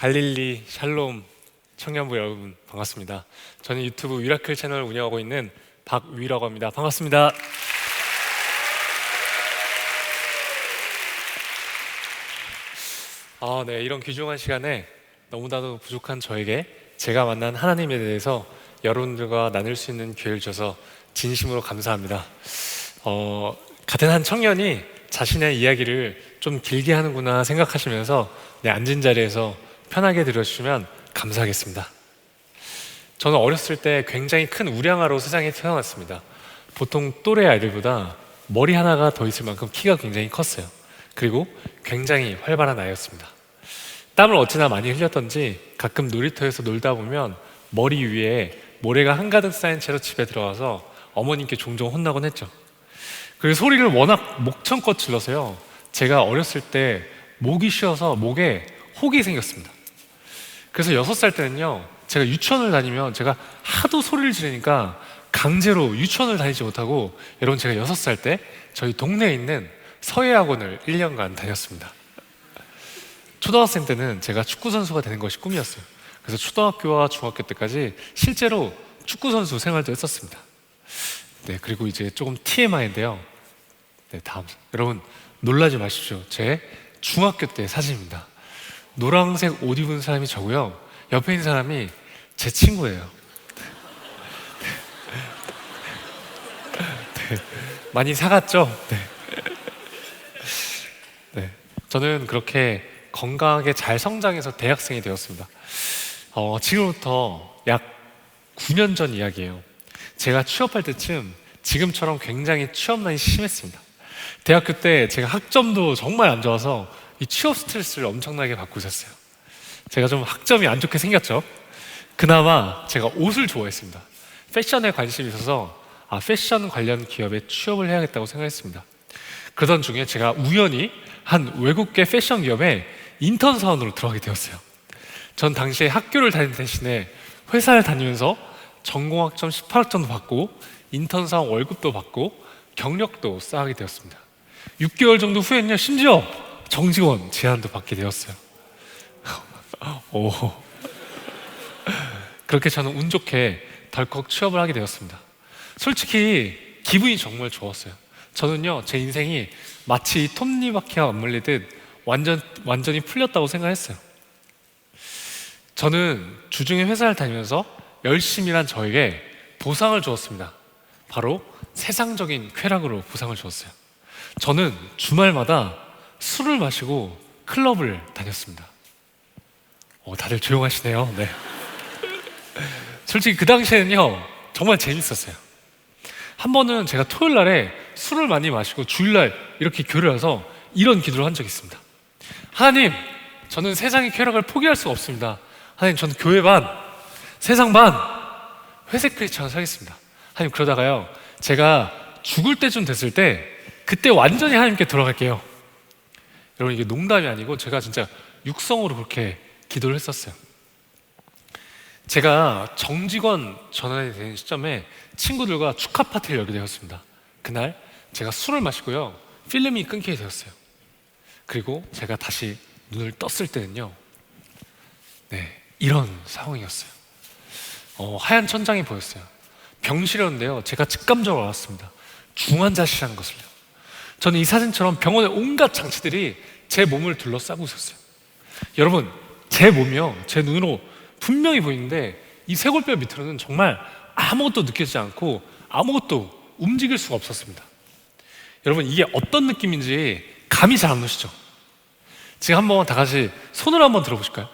갈릴리 샬롬 청년부 여러분 반갑습니다. 저는 유튜브 미라클 채널을 운영하고 있는 박위라고 합니다. 반갑습니다. 네, 이런 귀중한 시간에 너무나도 부족한 저에게 제가 만난 하나님에 대해서 여러분들과 나눌 수 있는 기회를 줘서 진심으로 감사합니다. 같은 한 청년이 자신의 이야기를 좀 길게 하는구나 생각하시면서 앉은 자리에서 편하게 들어주시면 감사하겠습니다. 저는 어렸을 때 굉장히 큰 우량아로 세상에 태어났습니다. 보통 또래 아이들보다 머리 하나가 더 있을 만큼 키가 굉장히 컸어요. 그리고 굉장히 활발한 아이였습니다. 땀을 어찌나 많이 흘렸던지 가끔 놀이터에서 놀다 보면 머리 위에 모래가 한가득 쌓인 채로 집에 들어가서 어머님께 종종 혼나곤 했죠. 그리고 소리를 워낙 목청껏 질러서요, 제가 어렸을 때 목이 쉬어서 목에 혹이 생겼습니다. 그래서 6살 때는요, 제가 유치원을 다니면 제가 하도 소리를 지르니까 강제로 유치원을 다니지 못하고, 여러분 제가 6살 때 저희 동네에 있는 서예학원을 1년간 다녔습니다. 초등학생 때는 제가 축구선수가 되는 것이 꿈이었어요. 그래서 초등학교와 중학교 때까지 실제로 축구선수 생활도 했었습니다. 네, 그리고 이제 조금 TMI인데요. 네, 다음. 여러분 놀라지 마십시오. 제 중학교 때 사진입니다. 노란색 옷 입은 사람이 저고요, 옆에 있는 사람이 제 친구예요. 네, 많이 사갔죠? 네. 네, 저는 그렇게 건강하게 잘 성장해서 대학생이 되었습니다. 지금부터 약 9년 전 이야기예요. 제가 취업할 때쯤 지금처럼 굉장히 취업난이 심했습니다. 대학교 때 제가 학점도 정말 안 좋아서 이 취업 스트레스를 엄청나게 받고 있었어요. 제가 좀 학점이 안 좋게 생겼죠. 그나마 제가 옷을 좋아했습니다. 패션에 관심이 있어서 패션 관련 기업에 취업을 해야겠다고 생각했습니다. 그러던 중에 제가 우연히 한 외국계 패션 기업에 인턴 사원으로 들어가게 되었어요. 전 당시에 학교를 다니는 대신에 회사를 다니면서 전공학점 18학점도 받고 인턴 사원 월급도 받고 경력도 쌓게 되었습니다. 6개월 정도 후에는요, 심지어 정직원 제안도 받게 되었어요. 오. 그렇게 저는 운 좋게 덜컥 취업을 하게 되었습니다. 솔직히 기분이 정말 좋았어요. 저는요, 제 인생이 마치 톱니바퀴와 맞물리듯 완전히 풀렸다고 생각했어요. 저는 주중에 회사를 다니면서 열심히 일한 저에게 보상을 주었습니다. 바로 세상적인 쾌락으로 보상을 주었어요. 저는 주말마다 술을 마시고 클럽을 다녔습니다. 다들 조용하시네요. 네. 솔직히 그 당시에는요, 정말 재밌었어요. 한 번은 제가 토요일 날에 술을 많이 마시고 주일날 이렇게 교회를 와서 이런 기도를 한 적이 있습니다. 하나님, 저는 세상의 쾌락을 포기할 수가 없습니다. 하나님, 저는 교회 반, 세상 반, 회색 크리스찬을 살겠습니다. 하나님, 그러다가요, 제가 죽을 때쯤 됐을 때 그때 완전히 하나님께 돌아갈게요. 여러분, 이게 농담이 아니고 제가 진짜 육성으로 그렇게 기도를 했었어요. 제가 정직원 전환이 되는 시점에 친구들과 축하 파티를 열게 되었습니다. 그날 제가 술을 마시고요, 필름이 끊기게 되었어요. 그리고 제가 다시 눈을 떴을 때는요, 네, 이런 상황이었어요. 하얀 천장이 보였어요. 병실이었는데요, 제가 직감적으로 알았습니다. 중환자실이라는 것을요. 저는 이 사진처럼 병원의 온갖 장치들이 제 몸을 둘러싸고 있었어요. 여러분, 제 몸이요, 제 눈으로 분명히 보이는데 이 쇄골뼈 밑으로는 정말 아무것도 느껴지지 않고 아무것도 움직일 수가 없었습니다. 여러분, 이게 어떤 느낌인지 감이 잘 안 오시죠? 지금 한번 다 같이 손을 한번 들어보실까요?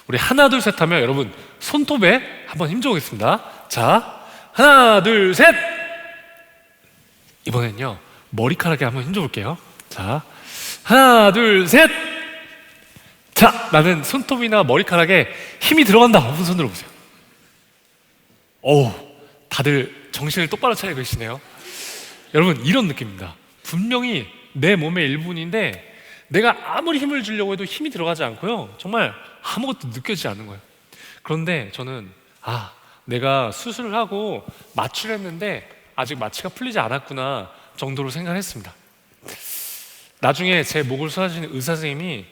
우리 하나 둘 셋 하면 여러분 손톱에 한번 힘줘보겠습니다. 자, 하나 둘 셋. 이번엔요, 머리카락에 한번 힘줘볼게요. 자, 하나 둘 셋. 자, 나는 손톱이나 머리카락에 힘이 들어간다. 한번 손 들어보세요. 다들 정신을 똑바로 차리고 계시네요. 여러분, 이런 느낌입니다. 분명히 내 몸의 일부분인데 내가 아무리 힘을 주려고 해도 힘이 들어가지 않고요, 정말 아무것도 느껴지지 않는 거예요. 그런데 저는 내가 수술을 하고 마취를 했는데 아직 마취가 풀리지 않았구나 정도로 생각했습니다. 나중에 제 목을 수술하시는 의사 선생님이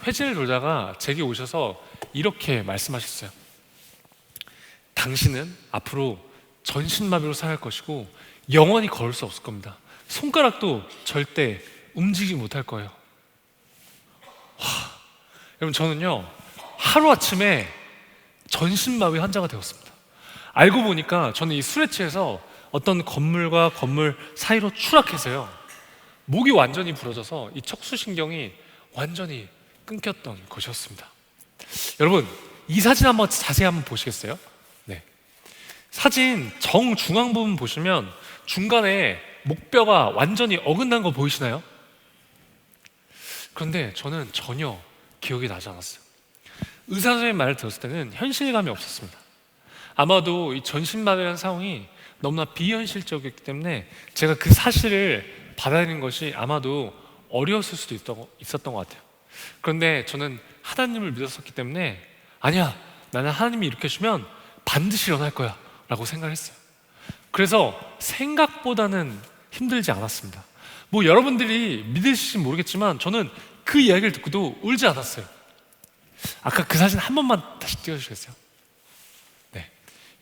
회진을 돌다가 제게 오셔서 이렇게 말씀하셨어요. 당신은 앞으로 전신마비로 살아갈 것이고 영원히 걸을 수 없을 겁니다. 손가락도 절대 움직이지 못할 거예요. 여러분, 저는요 하루아침에 전신마비 환자가 되었습니다. 알고 보니까 저는 이 술에 취해서 어떤 건물과 건물 사이로 추락해서요 목이 완전히 부러져서 이 척수신경이 완전히 끊겼던 것이었습니다. 여러분, 이 사진 한번 자세히 한번 보시겠어요? 네. 사진 정중앙 부분 보시면 중간에 목뼈가 완전히 어긋난 거 보이시나요? 그런데 저는 전혀 기억이 나지 않았어요. 의사 선생님 말을 들었을 때는 현실감이 없었습니다. 아마도 이 전신마비라는 상황이 너무나 비현실적이었기 때문에 제가 그 사실을 받아들이는 것이 아마도 어려웠을 수도 있었던 것 같아요. 그런데 저는 하나님을 믿었었기 때문에 아니야, 나는 하나님이 이렇게 해주면 반드시 일어날 거야 라고 생각을 했어요. 그래서 생각보다는 힘들지 않았습니다. 뭐 여러분들이 믿으실지 모르겠지만 저는 그 이야기를 듣고도 울지 않았어요. 아까 그 사진 한 번만 다시 띄워주시겠어요? 네.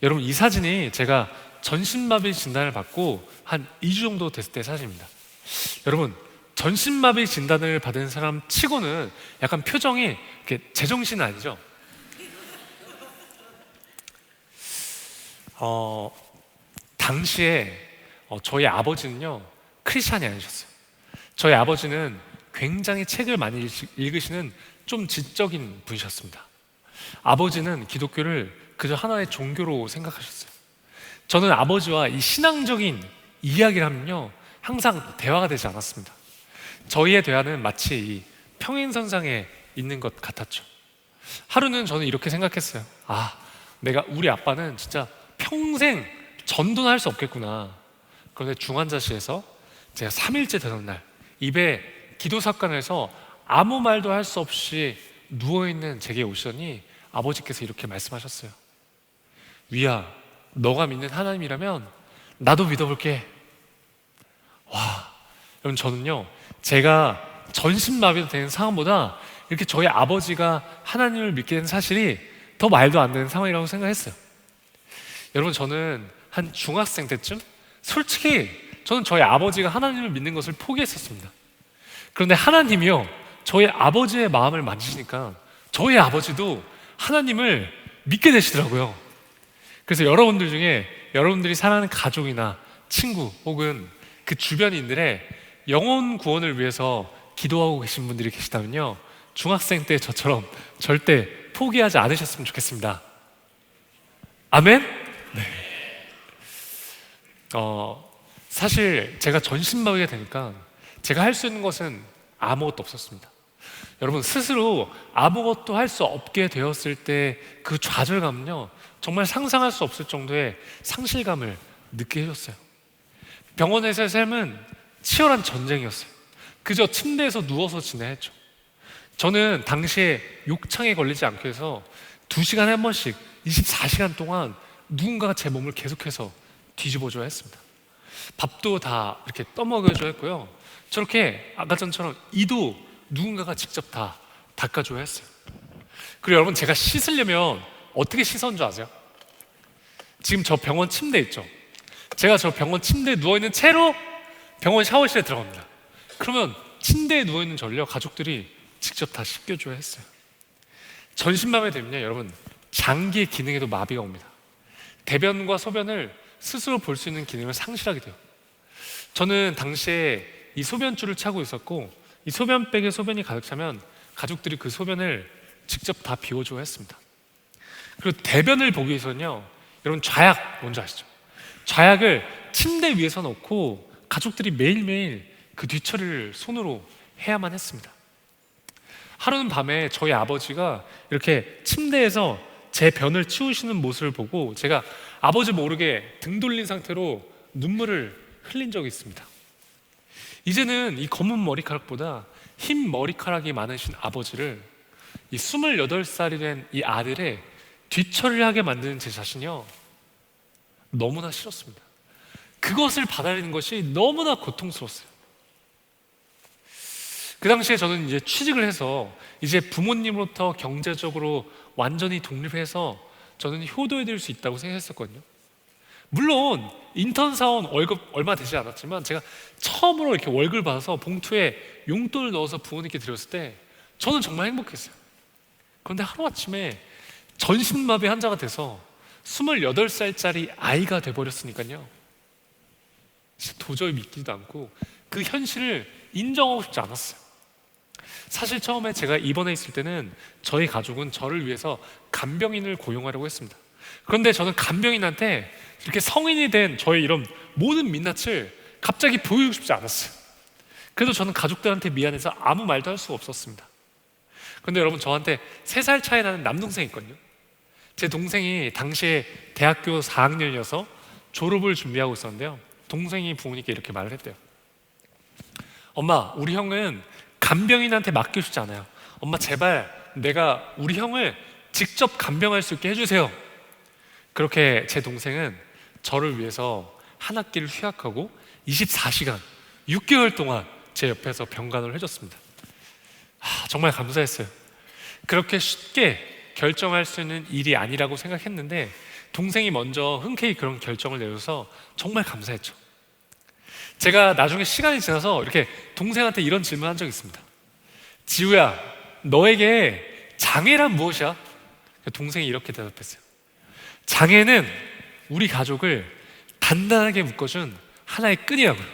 여러분, 이 사진이 제가 전신마비 진단을 받고 한 2주 정도 됐을 때 사진입니다. 여러분, 전신마비 진단을 받은 사람 치고는 약간 표정이 이렇게 제정신 아니죠? 당시에 저희 아버지는요 크리스찬이 아니셨어요. 저희 아버지는 굉장히 책을 많이 읽으시는 좀 지적인 분이셨습니다. 아버지는 기독교를 그저 하나의 종교로 생각하셨어요. 저는 아버지와 이 신앙적인 이야기를 하면요 항상 대화가 되지 않았습니다. 저희의 대화는 마치 이 평행선상에 있는 것 같았죠. 하루는 저는 이렇게 생각했어요. 우리 아빠는 진짜 평생 전도는 할 수 없겠구나. 그런데 중환자실에서 제가 3일째 되는 날 입에 기도사건에서 아무 말도 할 수 없이 누워있는 제게 오시더니 아버지께서 이렇게 말씀하셨어요. 위야, 너가 믿는 하나님이라면 나도 믿어볼게. 여러분, 저는요 제가 전신마비가 되는 상황보다 이렇게 저희 아버지가 하나님을 믿게 된 사실이 더 말도 안 되는 상황이라고 생각했어요. 여러분, 저는 한 중학생 때쯤 솔직히 저는 저희 아버지가 하나님을 믿는 것을 포기했었습니다. 그런데 하나님이요 저희 아버지의 마음을 만지시니까 저희 아버지도 하나님을 믿게 되시더라고요. 그래서 여러분들 중에 여러분들이 사랑하는 가족이나 친구 혹은 그 주변인들의 영혼 구원을 위해서 기도하고 계신 분들이 계시다면요 중학생 때 저처럼 절대 포기하지 않으셨으면 좋겠습니다. 아멘? 네. 사실 제가 전신마비가 되니까 제가 할 수 있는 것은 아무것도 없었습니다. 여러분, 스스로 아무것도 할 수 없게 되었을 때 그 좌절감은요 정말 상상할 수 없을 정도의 상실감을 느끼게 해줬어요. 병원에서의 삶은 치열한 전쟁이었어요. 그저 침대에서 누워서 지내야 했죠. 저는 당시에 욕창에 걸리지 않기 위해서 2시간에 한 번씩 24시간 동안 누군가가 제 몸을 계속해서 뒤집어줘야 했습니다. 밥도 다 이렇게 떠먹여줘야 했고요. 저렇게 아까 전처럼 이도 누군가가 직접 다 닦아줘야 했어요. 그리고 여러분, 제가 씻으려면 어떻게 씻었는 줄 아세요? 지금 저 병원 침대 있죠? 제가 저 병원 침대에 누워있는 채로 병원 샤워실에 들어갑니다. 그러면 침대에 누워있는 저를요 가족들이 직접 다 씻겨줘야 했어요. 전신마비 되면요 여러분, 장기의 기능에도 마비가 옵니다. 대변과 소변을 스스로 볼 수 있는 기능을 상실하게 돼요. 저는 당시에 이 소변줄을 차고 있었고 이 소변백에 소변이 가득 차면 가족들이 그 소변을 직접 다 비워줘야 했습니다. 그리고 대변을 보기 위해서는요 여러분, 좌약 뭔지 아시죠? 좌약을 침대 위에서 놓고 가족들이 매일매일 그 뒤처리를 손으로 해야만 했습니다. 하루는 밤에 저희 아버지가 이렇게 침대에서 제 변을 치우시는 모습을 보고 제가 아버지 모르게 등 돌린 상태로 눈물을 흘린 적이 있습니다. 이제는 이 검은 머리카락보다 흰 머리카락이 많으신 아버지를 이 28살이 된 이 아들의 뒤처리를 하게 만드는 제 자신이요 너무나 싫었습니다. 그것을 받아들이는 것이 너무나 고통스러웠어요. 그 당시에 저는 이제 취직을 해서 이제 부모님으로부터 경제적으로 완전히 독립해서 저는 효도해 드릴 수 있다고 생각했었거든요. 물론 인턴 사원 월급 얼마 되지 않았지만 제가 처음으로 이렇게 월급을 받아서 봉투에 용돈을 넣어서 부모님께 드렸을 때 저는 정말 행복했어요. 그런데 하루아침에 전신마비 환자가 돼서 28살짜리 아이가 돼버렸으니까요, 진짜 도저히 믿기지도 않고 그 현실을 인정하고 싶지 않았어요. 사실 처음에 제가 입원해 있을 때는 저희 가족은 저를 위해서 간병인을 고용하려고 했습니다. 그런데 저는 간병인한테 이렇게 성인이 된 저의 이런 모든 민낯을 갑자기 보이고 싶지 않았어요. 그래서 저는 가족들한테 미안해서 아무 말도 할 수가 없었습니다. 그런데 여러분, 저한테 3살 차이 나는 남동생이 있거든요. 제 동생이 당시에 대학교 4학년이어서 졸업을 준비하고 있었는데요, 동생이 부모님께 이렇게 말을 했대요. 엄마, 우리 형은 간병인한테 맡기고 싶지 않아요. 엄마, 제발 내가 우리 형을 직접 간병할 수 있게 해주세요. 그렇게 제 동생은 저를 위해서 한 학기를 휴학하고 24시간 6개월 동안 제 옆에서 병간호를 해줬습니다. 정말 감사했어요. 그렇게 쉽게 결정할 수 있는 일이 아니라고 생각했는데 동생이 먼저 흔쾌히 그런 결정을 내줘서 정말 감사했죠. 제가 나중에 시간이 지나서 이렇게 동생한테 이런 질문을 한 적이 있습니다. 지우야, 너에게 장애란 무엇이야? 동생이 이렇게 대답했어요. 장애는 우리 가족을 단단하게 묶어준 하나의 끈이라고요.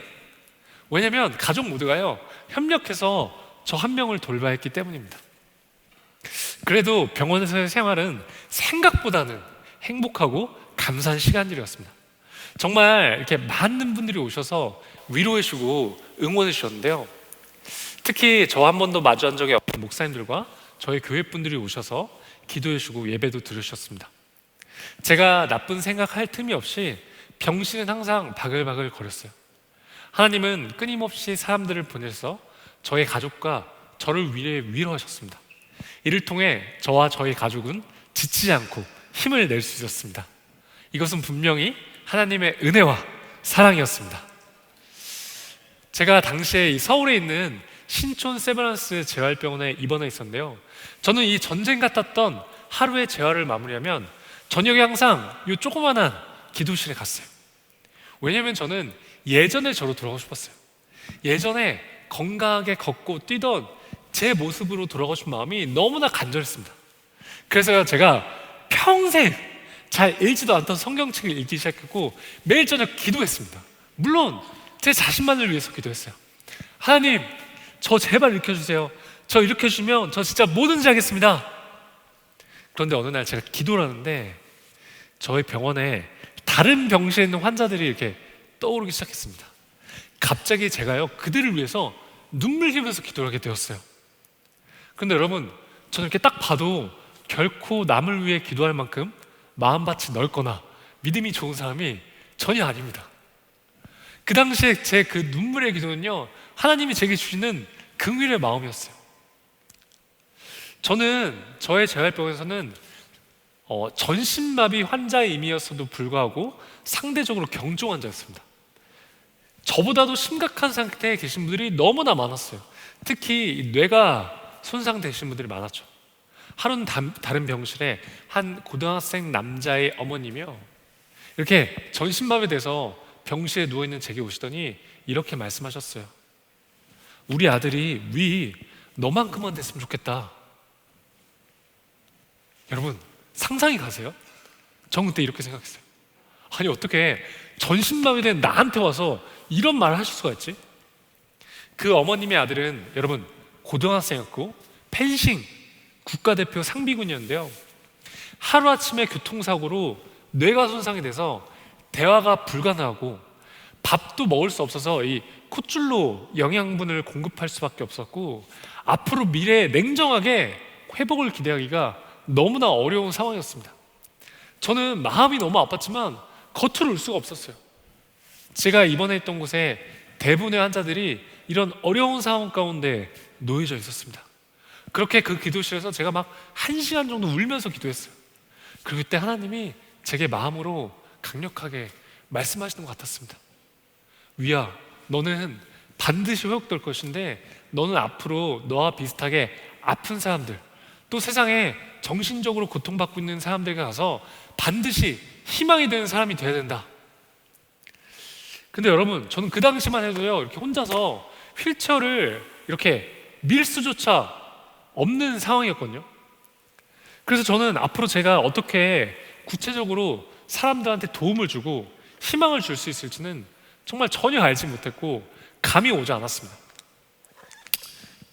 왜냐면 가족 모두가요, 협력해서 저 한 명을 돌봐야 했기 때문입니다. 그래도 병원에서의 생활은 생각보다는 행복하고 감사한 시간들이었습니다. 정말 이렇게 많은 분들이 오셔서 위로해 주고 응원해 주셨는데요, 특히 저 한 번도 마주한 적이 없는 목사님들과 저희 교회 분들이 오셔서 기도해 주고 예배도 들으셨습니다. 제가 나쁜 생각할 틈이 없이 병실은 항상 바글바글 거렸어요. 하나님은 끊임없이 사람들을 보내서 저의 가족과 저를 위로하셨습니다. 이를 통해 저와 저희 가족은 지치지 않고 힘을 낼 수 있었습니다. 이것은 분명히 하나님의 은혜와 사랑이었습니다. 제가 당시에 이 서울에 있는 신촌 세브란스 재활병원에 입원해 있었는데요, 저는 이 전쟁 같았던 하루의 재활을 마무리하면 저녁에 항상 이 조그만한 기도실에 갔어요. 왜냐하면 저는 예전에 저로 돌아가고 싶었어요. 예전에 건강하게 걷고 뛰던 제 모습으로 돌아가고 싶은 마음이 너무나 간절했습니다. 그래서 제가 평생 잘 읽지도 않던 성경책을 읽기 시작했고 매일 저녁 기도했습니다. 물론 제 자신만을 위해서 기도했어요. 하나님, 저 제발 일으켜주세요. 저 일으켜주시면 저 진짜 뭐든지 하겠습니다. 그런데 어느 날 제가 기도를 하는데 저희 병원에 다른 병실에 있는 환자들이 이렇게 떠오르기 시작했습니다. 갑자기 제가요, 그들을 위해서 눈물 흘리면서 기도를 하게 되었어요. 그런데 여러분, 저는 이렇게 딱 봐도 결코 남을 위해 기도할 만큼 마음밭이 넓거나 믿음이 좋은 사람이 전혀 아닙니다. 그 당시에 제 그 눈물의 기도는요, 하나님이 제게 주시는 긍휼의 마음이었어요. 저는 저의 재활병원에서는 전신마비 환자임이었어도 불구하고 상대적으로 경중 환자였습니다. 저보다도 심각한 상태에 계신 분들이 너무나 많았어요. 특히 뇌가 손상되신 분들이 많았죠. 하루는 다른 병실에 한 고등학생 남자의 어머님이요, 이렇게 전신마비 돼서 병실에 누워있는 제게 오시더니 이렇게 말씀하셨어요. 우리 아들이 위 너만큼만 됐으면 좋겠다. 여러분, 상상이 가세요? 전 그때 이렇게 생각했어요. 아니, 어떻게 전신마비 된 나한테 와서 이런 말을 하실 수가 있지? 그 어머님의 아들은 여러분 고등학생이었고 펜싱 국가대표 상비군이었는데요, 하루아침에 교통사고로 뇌가 손상이 돼서 대화가 불가능하고 밥도 먹을 수 없어서 이 콧줄로 영양분을 공급할 수밖에 없었고 앞으로 미래에 냉정하게 회복을 기대하기가 너무나 어려운 상황이었습니다. 저는 마음이 너무 아팠지만 겉으로 울 수가 없었어요. 제가 입원해 있던 곳에 대부분의 환자들이 이런 어려운 상황 가운데 놓여져 있었습니다. 그렇게 그 기도실에서 제가 막 1시간 정도 울면서 기도했어요. 그리고 그때 하나님이 제게 마음으로 강력하게 말씀하시는 것 같았습니다. 위야, 너는 반드시 회복될 것인데 너는 앞으로 너와 비슷하게 아픈 사람들, 또 세상에 정신적으로 고통받고 있는 사람들에게 가서 반드시 희망이 되는 사람이 돼야 된다. 근데 여러분, 저는 그 당시만 해도요, 이렇게 혼자서 휠체어를 이렇게 밀 수조차 없는 상황이었거든요. 그래서 저는 앞으로 제가 어떻게 구체적으로 사람들한테 도움을 주고 희망을 줄 수 있을지는 정말 전혀 알지 못했고 감이 오지 않았습니다.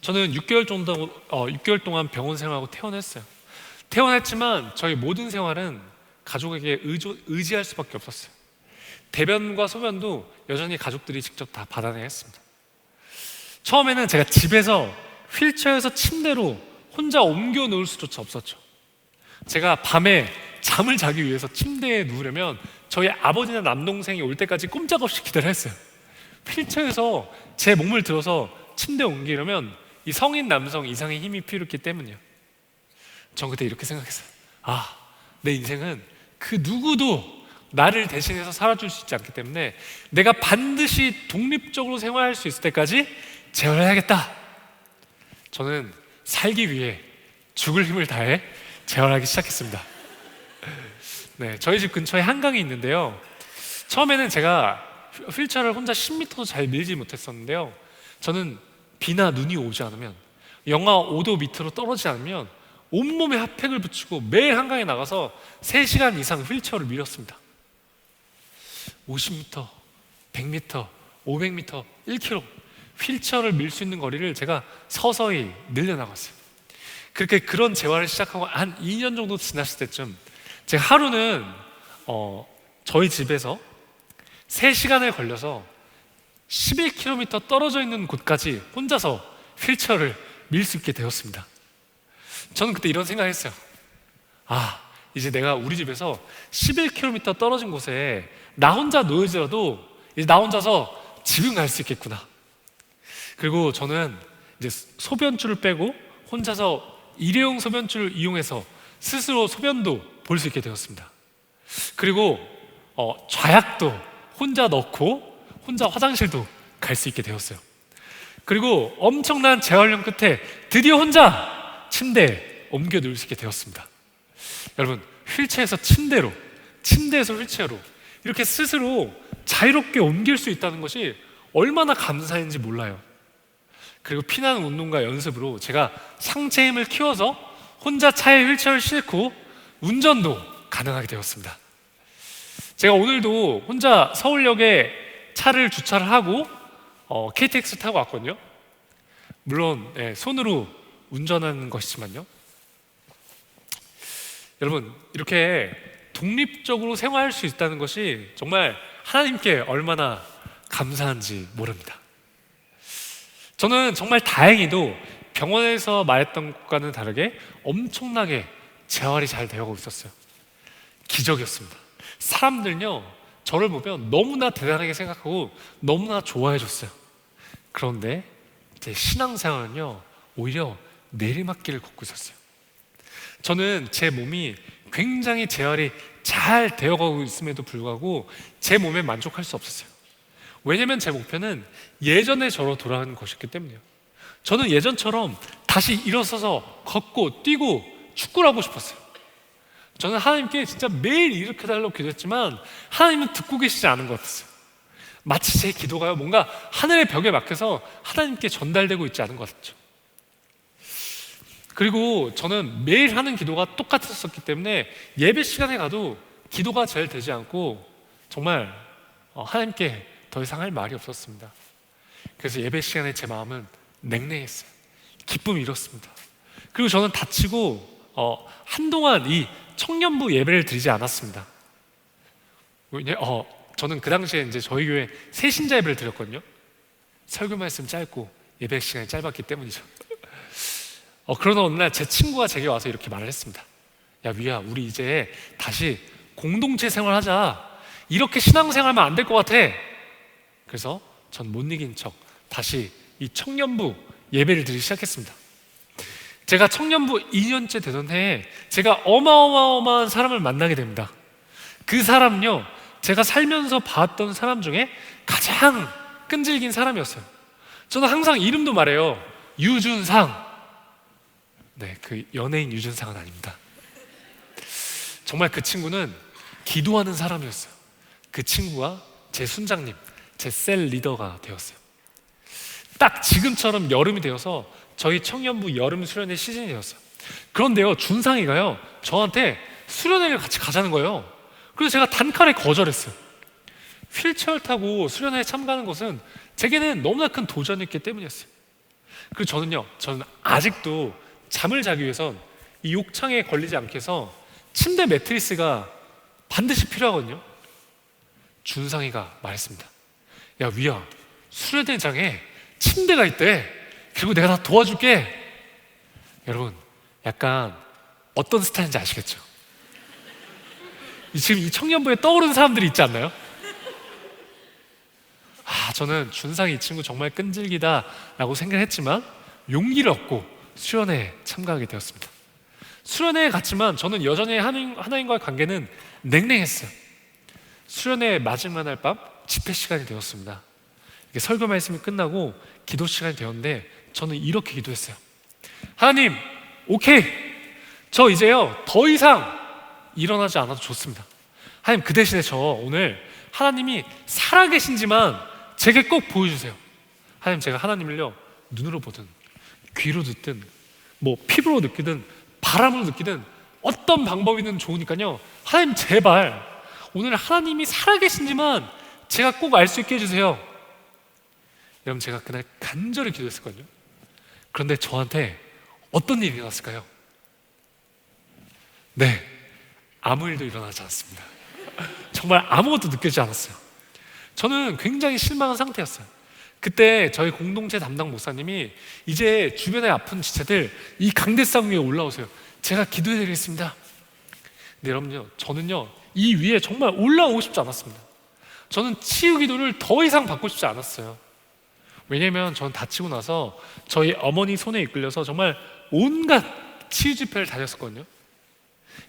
저는 6개월 동안 병원 생활하고 퇴원했어요. 퇴원했지만 저희 모든 생활은 가족에게 의지할 수밖에 없었어요. 대변과 소변도 여전히 가족들이 직접 다 받아내야 했습니다. 처음에는 제가 집에서 휠체어에서 침대로 혼자 옮겨 놓을 수조차 없었죠. 제가 밤에 잠을 자기 위해서 침대에 누우려면 저희 아버지나 남동생이 올 때까지 꼼짝없이 기다려 했어요. 휠체어에서 제 몸을 들어서 침대에 옮기려면 이 성인 남성 이상의 힘이 필요했기 때문이에요. 전 그때 이렇게 생각했어요. 내 인생은 그 누구도 나를 대신해서 살아줄 수 있지 않기 때문에 내가 반드시 독립적으로 생활할 수 있을 때까지 재활을 해야겠다. 저는 살기 위해 죽을 힘을 다해 재활하기 시작했습니다. 네, 저희 집 근처에 한강이 있는데요. 처음에는 제가 휠체어를 혼자 10m도 잘 밀지 못했었는데요. 저는 비나 눈이 오지 않으면, 영하 5도 밑으로 떨어지지 않으면 온몸에 핫팩을 붙이고 매일 한강에 나가서 3시간 이상 휠체어를 밀었습니다. 50m, 100m, 500m, 1km 휠체어를 밀 수 있는 거리를 제가 서서히 늘려나갔어요. 그렇게 그런 재활을 시작하고 한 2년 정도 지났을 때쯤 제가 하루는 저희 집에서 3시간을 걸려서 11km 떨어져 있는 곳까지 혼자서 휠체어를 밀 수 있게 되었습니다. 저는 그때 이런 생각을 했어요. 이제 내가 우리 집에서 11km 떨어진 곳에 나 혼자 놓여지라도 이제 나 혼자서 집은 갈 수 있겠구나. 그리고 저는 이제 소변줄을 빼고 혼자서 일회용 소변줄을 이용해서 스스로 소변도 볼 수 있게 되었습니다. 그리고 좌약도 혼자 넣고 혼자 화장실도 갈 수 있게 되었어요. 그리고 엄청난 재활용 끝에 드디어 혼자 침대에 옮겨 놓을 수 있게 되었습니다. 여러분, 휠체어에서 침대로, 침대에서 휠체어로 이렇게 스스로 자유롭게 옮길 수 있다는 것이 얼마나 감사한지 몰라요. 그리고 피나는 운동과 연습으로 제가 상체 힘을 키워서 혼자 차에 휠체어를 싣고 운전도 가능하게 되었습니다. 제가 오늘도 혼자 서울역에 차를 주차를 하고 KTX 타고 왔거든요. 물론 손으로 운전하는 것이지만요. 여러분, 이렇게 독립적으로 생활할 수 있다는 것이 정말 하나님께 얼마나 감사한지 모릅니다. 저는 정말 다행히도 병원에서 말했던 것과는 다르게 엄청나게 재활이 잘 되어가고 있었어요. 기적이었습니다. 사람들요, 저를 보면 너무나 대단하게 생각하고 너무나 좋아해 줬어요. 그런데 제 신앙생활은요, 오히려 내리막길을 걷고 있었어요. 저는 제 몸이 굉장히 재활이 잘 되어가고 있음에도 불구하고 제 몸에 만족할 수 없었어요. 왜냐면 제 목표는 예전의 저로 돌아가는 것이었기 때문이에요. 저는 예전처럼 다시 일어서서 걷고 뛰고 축구를 하고 싶었어요. 저는 하나님께 진짜 매일 일으켜달라고 기도했지만 하나님은 듣고 계시지 않은 것 같았어요. 마치 제 기도가요, 뭔가 하늘의 벽에 막혀서 하나님께 전달되고 있지 않은 것 같죠. 그리고 저는 매일 하는 기도가 똑같았었기 때문에 예배 시간에 가도 기도가 잘 되지 않고 정말 하나님께 더 이상 할 말이 없었습니다. 그래서 예배 시간에 제 마음은 냉랭했어요. 기쁨이 잃었습니다. 그리고 저는 다치고 한동안 이 청년부 예배를 드리지 않았습니다. 저는 그 당시에 이제 저희 교회 새신자 예배를 드렸거든요. 설교 말씀 짧고 예배 시간이 짧았기 때문이죠. 그러나 어느 날 제 친구가 제게 와서 이렇게 말을 했습니다. 야, 위야, 우리 이제 다시 공동체 생활하자. 이렇게 신앙생활하면 안 될 것 같아. 그래서 전 못 이긴 척 다시 이 청년부 예배를 드리기 시작했습니다. 제가 청년부 2년째 되던 해에 제가 어마어마한 사람을 만나게 됩니다. 그 사람은요, 제가 살면서 봤던 사람 중에 가장 끈질긴 사람이었어요. 저는 항상 이름도 말해요. 유준상. 네, 그 연예인 유준상은 아닙니다. 정말 그 친구는 기도하는 사람이었어요. 그 친구가 제 순장님, 제 셀 리더가 되었어요. 딱 지금처럼 여름이 되어서 저희 청년부 여름 수련회 시즌이 되었어요. 그런데요, 준상이가요 저한테 수련회를 같이 가자는 거예요. 그래서 제가 단칼에 거절했어요. 휠체어를 타고 수련회에 참가하는 것은 제게는 너무나 큰 도전이었기 때문이었어요. 그리고 저는 아직도 잠을 자기 위해선 이 욕창에 걸리지 않게 해서 침대 매트리스가 반드시 필요하거든요. 준상이가 말했습니다. 야, 위야, 수련회장에 침대가 있대. 그리고 내가 다 도와줄게. 여러분, 약간 어떤 스타일인지 아시겠죠? 지금 이 청년부에 떠오르는 사람들이 있지 않나요? 저는 준상이 이 친구 정말 끈질기다라고 생각했지만 용기를 얻고 수련회에 참가하게 되었습니다. 수련회에 갔지만 저는 여전히 하나님과의 관계는 냉랭했어요. 수련회 마지막 날 밤 집회 시간이 되었습니다. 설교 말씀이 끝나고 기도 시간이 되었는데 저는 이렇게 기도했어요. 하나님, 오케이, 저 이제요 더 이상 일어나지 않아도 좋습니다. 하나님, 그 대신에 저 오늘 하나님이 살아계신지만 제게 꼭 보여주세요. 하나님, 제가 하나님을요 눈으로 보든 귀로 듣든 뭐 피부로 느끼든 바람으로 느끼든 어떤 방법이든 좋으니까요, 하나님 제발 오늘 하나님이 살아계신지만 제가 꼭 알 수 있게 해주세요. 여러분, 제가 그날 간절히 기도했었거든요. 그런데 저한테 어떤 일이 일어났을까요? 네, 아무 일도 일어나지 않았습니다. 정말 아무것도 느껴지지 않았어요. 저는 굉장히 실망한 상태였어요. 그때 저희 공동체 담당 목사님이 이제 주변에 아픈 지체들 이 강대상 위에 올라오세요. 제가 기도해드리겠습니다. 근데 여러분요, 저는요 이 위에 정말 올라오고 싶지 않았습니다. 저는 치유 기도를 더 이상 받고 싶지 않았어요. 왜냐면 저는 다치고 나서 저희 어머니 손에 이끌려서 정말 온갖 치유 집회를 다녔었거든요.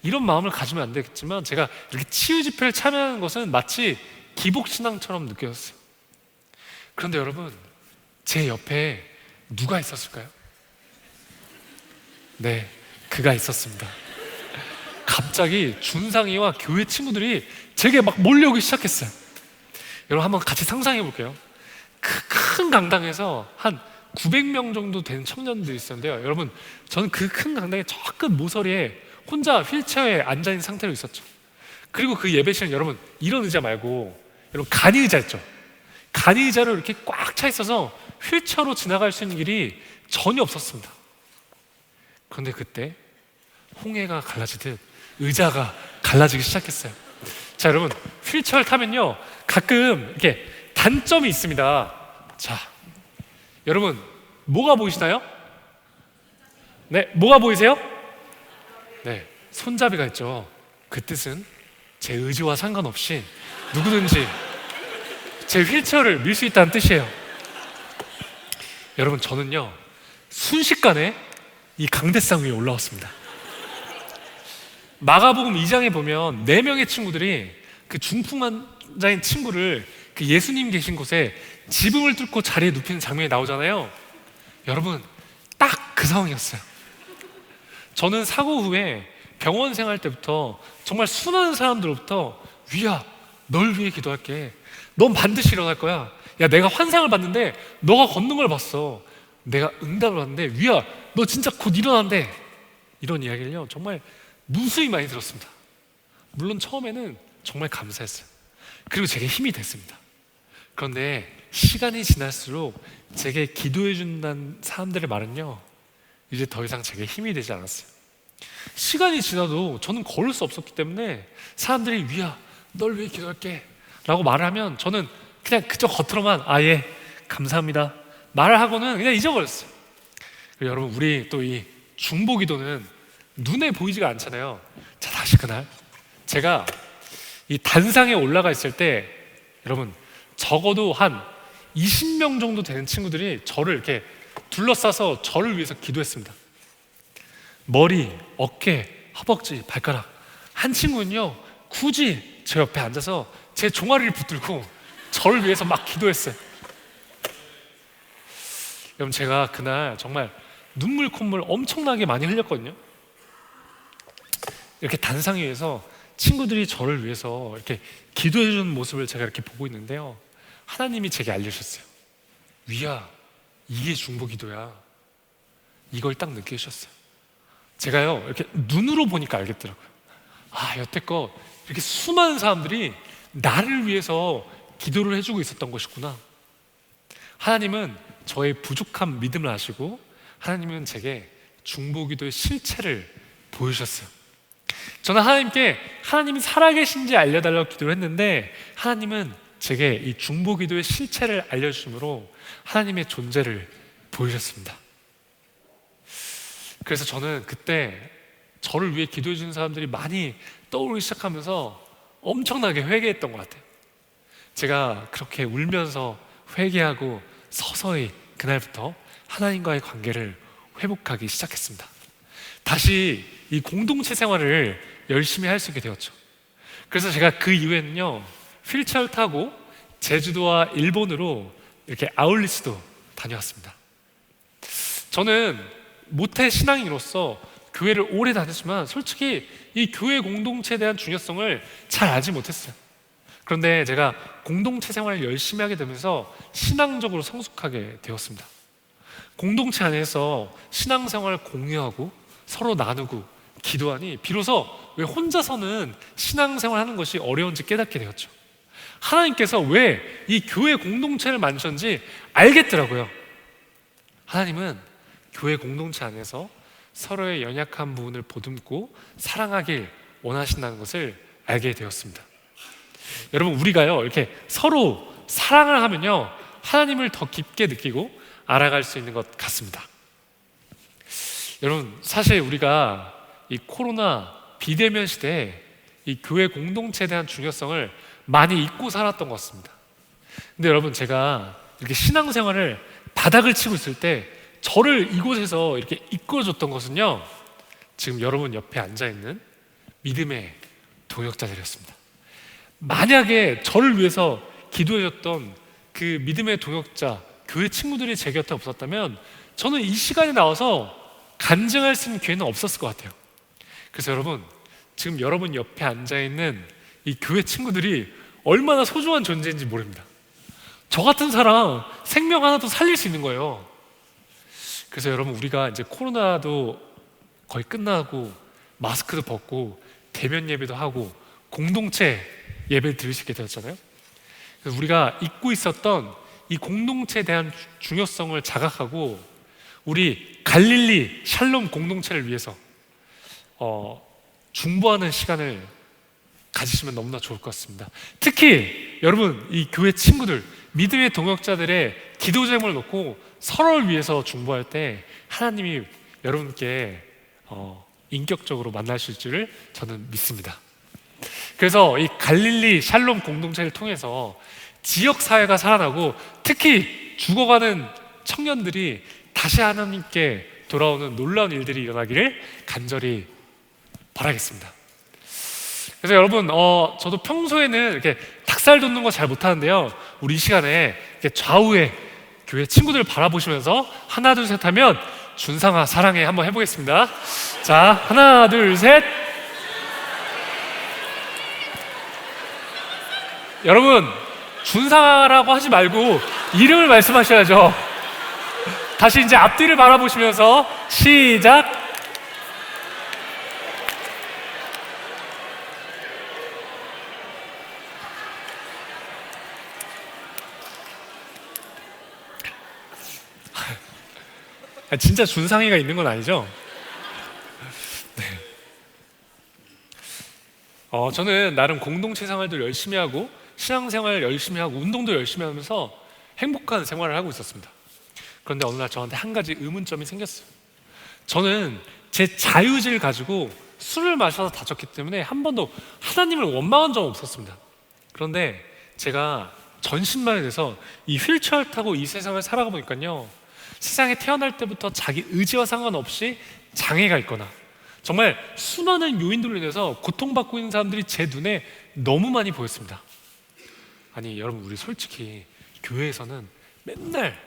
이런 마음을 가지면 안 되겠지만 제가 이렇게 치유 집회를 참여하는 것은 마치 기복신앙처럼 느껴졌어요. 그런데 여러분, 제 옆에 누가 있었을까요? 네, 그가 있었습니다. 갑자기 준상이와 교회 친구들이 제게 막 몰려오기 시작했어요. 여러분, 한번 같이 상상해 볼게요. 큰 강당에서 한 900명 정도 되는 청년들이 있었는데요. 여러분, 저는 그 큰 강당의 저 끝 모서리에 혼자 휠체어에 앉아있는 상태로 있었죠. 그리고 그 예배실은 여러분 이런 의자 말고 여러분 간이 의자 있죠. 간이 의자로 이렇게 꽉 차 있어서 휠체어로 지나갈 수 있는 길이 전혀 없었습니다. 그런데 그때 홍해가 갈라지듯 의자가 갈라지기 시작했어요. 자, 여러분, 휠체어를 타면요 가끔 이렇게 단점이 있습니다. 자, 여러분, 뭐가 보이시나요? 네, 뭐가 보이세요? 네, 손잡이가 있죠. 그 뜻은 제 의지와 상관없이 누구든지 제 휠체어를 밀 수 있다는 뜻이에요. 여러분, 저는요 순식간에 이 강대상 위에 올라왔습니다. 마가복음 2장에 보면 4명의 친구들이 그 중풍환자인 친구를 그 예수님 계신 곳에 지붕을 뚫고 자리에 눕히는 장면이 나오잖아요. 여러분, 딱 그 상황이었어요. 저는 사고 후에 병원 생활 때부터 정말 수많은 사람들로부터 위야, 널 위해 기도할게. 넌 반드시 일어날 거야. 야, 내가 환상을 봤는데 너가 걷는 걸 봤어. 내가 응답을 받는데 위야, 너 진짜 곧 일어난대. 이런 이야기를요 정말 무수히 많이 들었습니다. 물론 처음에는 정말 감사했어요. 그리고 제게 힘이 됐습니다. 그런데 시간이 지날수록 제게 기도해 준다는 사람들의 말은요 이제 더 이상 제게 힘이 되지 않았어요. 시간이 지나도 저는 걸을 수 없었기 때문에 사람들이 위야, 널 위해 기도할게 라고 말을 하면 저는 그냥 그저 겉으로만 예, 감사합니다 말을 하고는 그냥 잊어버렸어요. 그리고 여러분, 우리 또 이 중보기도는 눈에 보이지가 않잖아요. 자, 다시 그날 제가 이 단상에 올라가 있을 때 여러분 적어도 한 20명 정도 되는 친구들이 저를 이렇게 둘러싸서 저를 위해서 기도했습니다. 머리, 어깨, 허벅지, 발가락. 한 친구는요 굳이 제 옆에 앉아서 제 종아리를 붙들고 저를 위해서 막 기도했어요. 여러분, 제가 그날 정말 눈물 콧물 엄청나게 많이 흘렸거든요. 이렇게 단상 위에서 친구들이 저를 위해서 이렇게 기도해 주는 모습을 제가 이렇게 보고 있는데요, 하나님이 제게 알려주셨어요. 위야, 이게 중보기도야. 이걸 딱 느끼셨어요. 제가요, 이렇게 눈으로 보니까 알겠더라고요. 아, 여태껏 이렇게 수많은 사람들이 나를 위해서 기도를 해주고 있었던 것이구나. 하나님은 저의 부족한 믿음을 아시고 하나님은 제게 중보기도의 실체를 보여주셨어요. 저는 하나님께 하나님이 살아계신지 알려달라고 기도를 했는데, 하나님은 제게 이 중보기도의 실체를 알려주심으로 하나님의 존재를 보여주셨습니다. 그래서 저는 그때 저를 위해 기도해 주는 사람들이 많이 떠오르기 시작하면서 엄청나게 회개했던 것 같아요. 제가 그렇게 울면서 회개하고 서서히 그날부터 하나님과의 관계를 회복하기 시작했습니다. 다시 이 공동체 생활을 열심히 할 수 있게 되었죠. 그래서 제가 그 이후에는요, 휠체어를 타고 제주도와 일본으로 이렇게 아울리스도 다녀왔습니다. 저는 모태 신앙인으로서 교회를 오래 다녔지만 솔직히 이 교회 공동체에 대한 중요성을 잘 알지 못했어요. 그런데 제가 공동체 생활을 열심히 하게 되면서 신앙적으로 성숙하게 되었습니다. 공동체 안에서 신앙생활을 공유하고 서로 나누고 기도하니 비로소 왜 혼자서는 신앙생활 하는 것이 어려운지 깨닫게 되었죠. 하나님께서 왜 이 교회 공동체를 만드셨는지 알겠더라고요. 하나님은 교회 공동체 안에서 서로의 연약한 부분을 보듬고 사랑하길 원하신다는 것을 알게 되었습니다. 여러분, 우리가요, 이렇게 서로 사랑을 하면요, 하나님을 더 깊게 느끼고 알아갈 수 있는 것 같습니다. 여러분, 사실 우리가 이 코로나 비대면 시대에 이 교회 공동체에 대한 중요성을 많이 잊고 살았던 것 같습니다. 근데 여러분, 제가 이렇게 신앙생활을 바닥을 치고 있을 때 저를 이곳에서 이렇게 이끌어줬던 것은요, 지금 여러분 옆에 앉아있는 믿음의 동역자들이었습니다. 만약에 저를 위해서 기도해줬던 그 믿음의 동역자, 교회 친구들이 제 곁에 없었다면 저는 이 시간에 나와서 간증할 수 있는 기회는 없었을 것 같아요. 그래서 여러분, 지금 여러분 옆에 앉아있는 이 교회 친구들이 얼마나 소중한 존재인지 모릅니다. 저 같은 사람 생명 하나도 살릴 수 있는 거예요. 그래서 여러분, 우리가 이제 코로나도 거의 끝나고 마스크도 벗고 대면 예배도 하고 공동체 예배를 드릴 수 있게 되었잖아요. 그래서 우리가 잊고 있었던 이 공동체에 대한 중요성을 자각하고 우리 갈릴리 샬롬 공동체를 위해서 중보하는 시간을 가지시면 너무나 좋을 것 같습니다. 특히 여러분, 이 교회 친구들, 믿음의 동역자들의 기도 제목을 놓고 서로를 위해서 중보할 때 하나님이 여러분께 인격적으로 만나실 줄을 저는 믿습니다. 그래서 이 갈릴리 샬롬 공동체를 통해서 지역 사회가 살아나고 특히 죽어가는 청년들이 다시 하나님께 돌아오는 놀라운 일들이 일어나기를 간절히 바라겠습니다. 그래서 여러분, 저도 평소에는 이렇게 닭살 돋는 거 잘 못하는데요, 우리 이 시간에 이렇게 좌우에 교회 친구들 바라보시면서 하나 둘 셋 하면 준상아 사랑해 한번 해보겠습니다. 자, 하나 둘 셋. 여러분, 준상아라고 하지 말고 이름을 말씀하셔야죠. 다시 이제 앞뒤를 바라보시면서 시작. 진짜 준상이가 있는 건 아니죠? 네. 저는 나름 공동체 생활도 열심히 하고 신앙생활 열심히 하고 운동도 열심히 하면서 행복한 생활을 하고 있었습니다. 그런데 어느 날 저한테 한 가지 의문점이 생겼어요. 저는 제 자유의지를 가지고 술을 마셔서 다쳤기 때문에 한 번도 하나님을 원망한 적은 없었습니다. 그런데 제가 전신만에 대해서 이 휠체어를 타고 이 세상을 살아가 보니까요, 세상에 태어날 때부터 자기 의지와 상관없이 장애가 있거나 정말 수많은 요인들로 인해서 고통받고 있는 사람들이 제 눈에 너무 많이 보였습니다. 아니 여러분, 우리 솔직히 교회에서는 맨날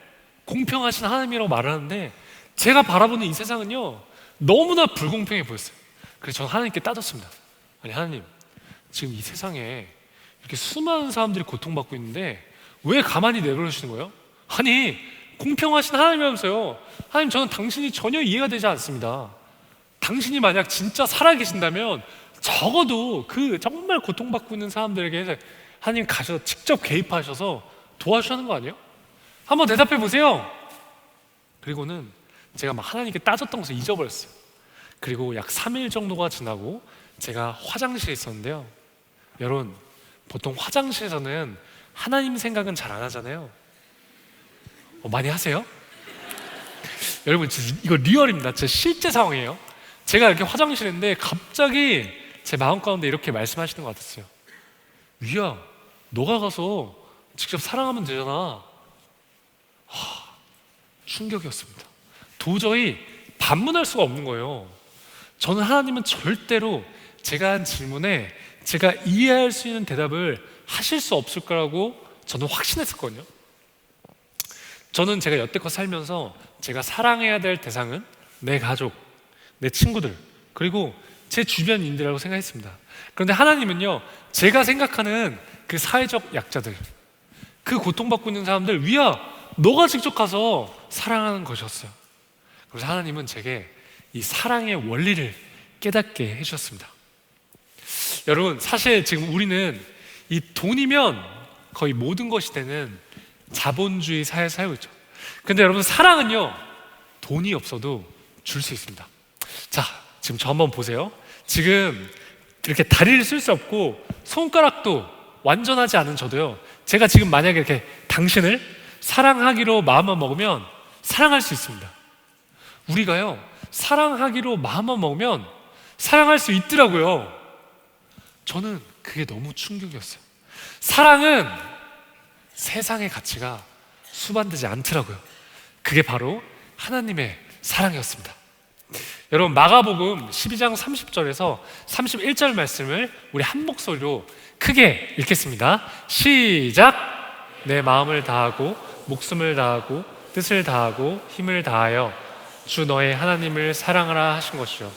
공평하신 하나님이라고 말을 하는데 제가 바라보는 이 세상은요 너무나 불공평해 보였어요. 그래서 저는 하나님께 따졌습니다. 아니 하나님, 지금 이 세상에 이렇게 수많은 사람들이 고통받고 있는데 왜 가만히 내버려두시는 거예요? 아니 공평하신 하나님이라면서요. 하나님, 저는 당신이 전혀 이해가 되지 않습니다. 당신이 만약 진짜 살아계신다면 적어도 그 정말 고통받고 있는 사람들에게 하나님 가셔서 직접 개입하셔서 도와주시는 거 아니에요? 한번 대답해 보세요. 그리고는 제가 막 하나님께 따졌던 것을 잊어버렸어요. 그리고 약 3일 정도가 지나고 제가 화장실에 있었는데요. 여러분, 보통 화장실에서는 하나님 생각은 잘 안 하잖아요. 많이 하세요? 여러분, 이거 리얼입니다. 제 실제 상황이에요. 제가 이렇게 화장실에 있는데 갑자기 제 마음 가운데 이렇게 말씀하시는 것 같았어요. 위야, 너가 가서 직접 사랑하면 되잖아. 충격이었습니다. 도저히 반문할 수가 없는 거예요. 저는 하나님은 절대로 제가 한 질문에 제가 이해할 수 있는 대답을 하실 수 없을 거라고 저는 확신했었거든요. 저는 제가 여태껏 살면서 제가 사랑해야 될 대상은 내 가족, 내 친구들, 그리고 제 주변인들이라고 생각했습니다. 그런데 하나님은요, 제가 생각하는 그 사회적 약자들, 그 고통받고 있는 사람들, 위야, 너가 직접 가서 사랑하는 것이었어요. 그래서 하나님은 제게 이 사랑의 원리를 깨닫게 해주셨습니다. 여러분, 사실 지금 우리는 이 돈이면 거의 모든 것이 되는 자본주의 사회에 살고 있죠. 근데 여러분, 사랑은요 돈이 없어도 줄 수 있습니다. 자, 지금 저 한번 보세요. 지금 이렇게 다리를 쓸 수 없고 손가락도 완전하지 않은 저도요, 제가 지금 만약에 이렇게 당신을 사랑하기로 마음만 먹으면 사랑할 수 있습니다. 우리가요, 사랑하기로 마음만 먹으면 사랑할 수 있더라고요. 저는 그게 너무 충격이었어요. 사랑은 세상의 가치가 수반되지 않더라고요. 그게 바로 하나님의 사랑이었습니다. 여러분, 마가복음 12장 30절에서 31절 말씀을 우리 한 목소리로 크게 읽겠습니다. 시작! 내 마음을 다하고 목숨을 다하고 뜻을 다하고 힘을 다하여 주 너의 하나님을 사랑하라 하신 것이요,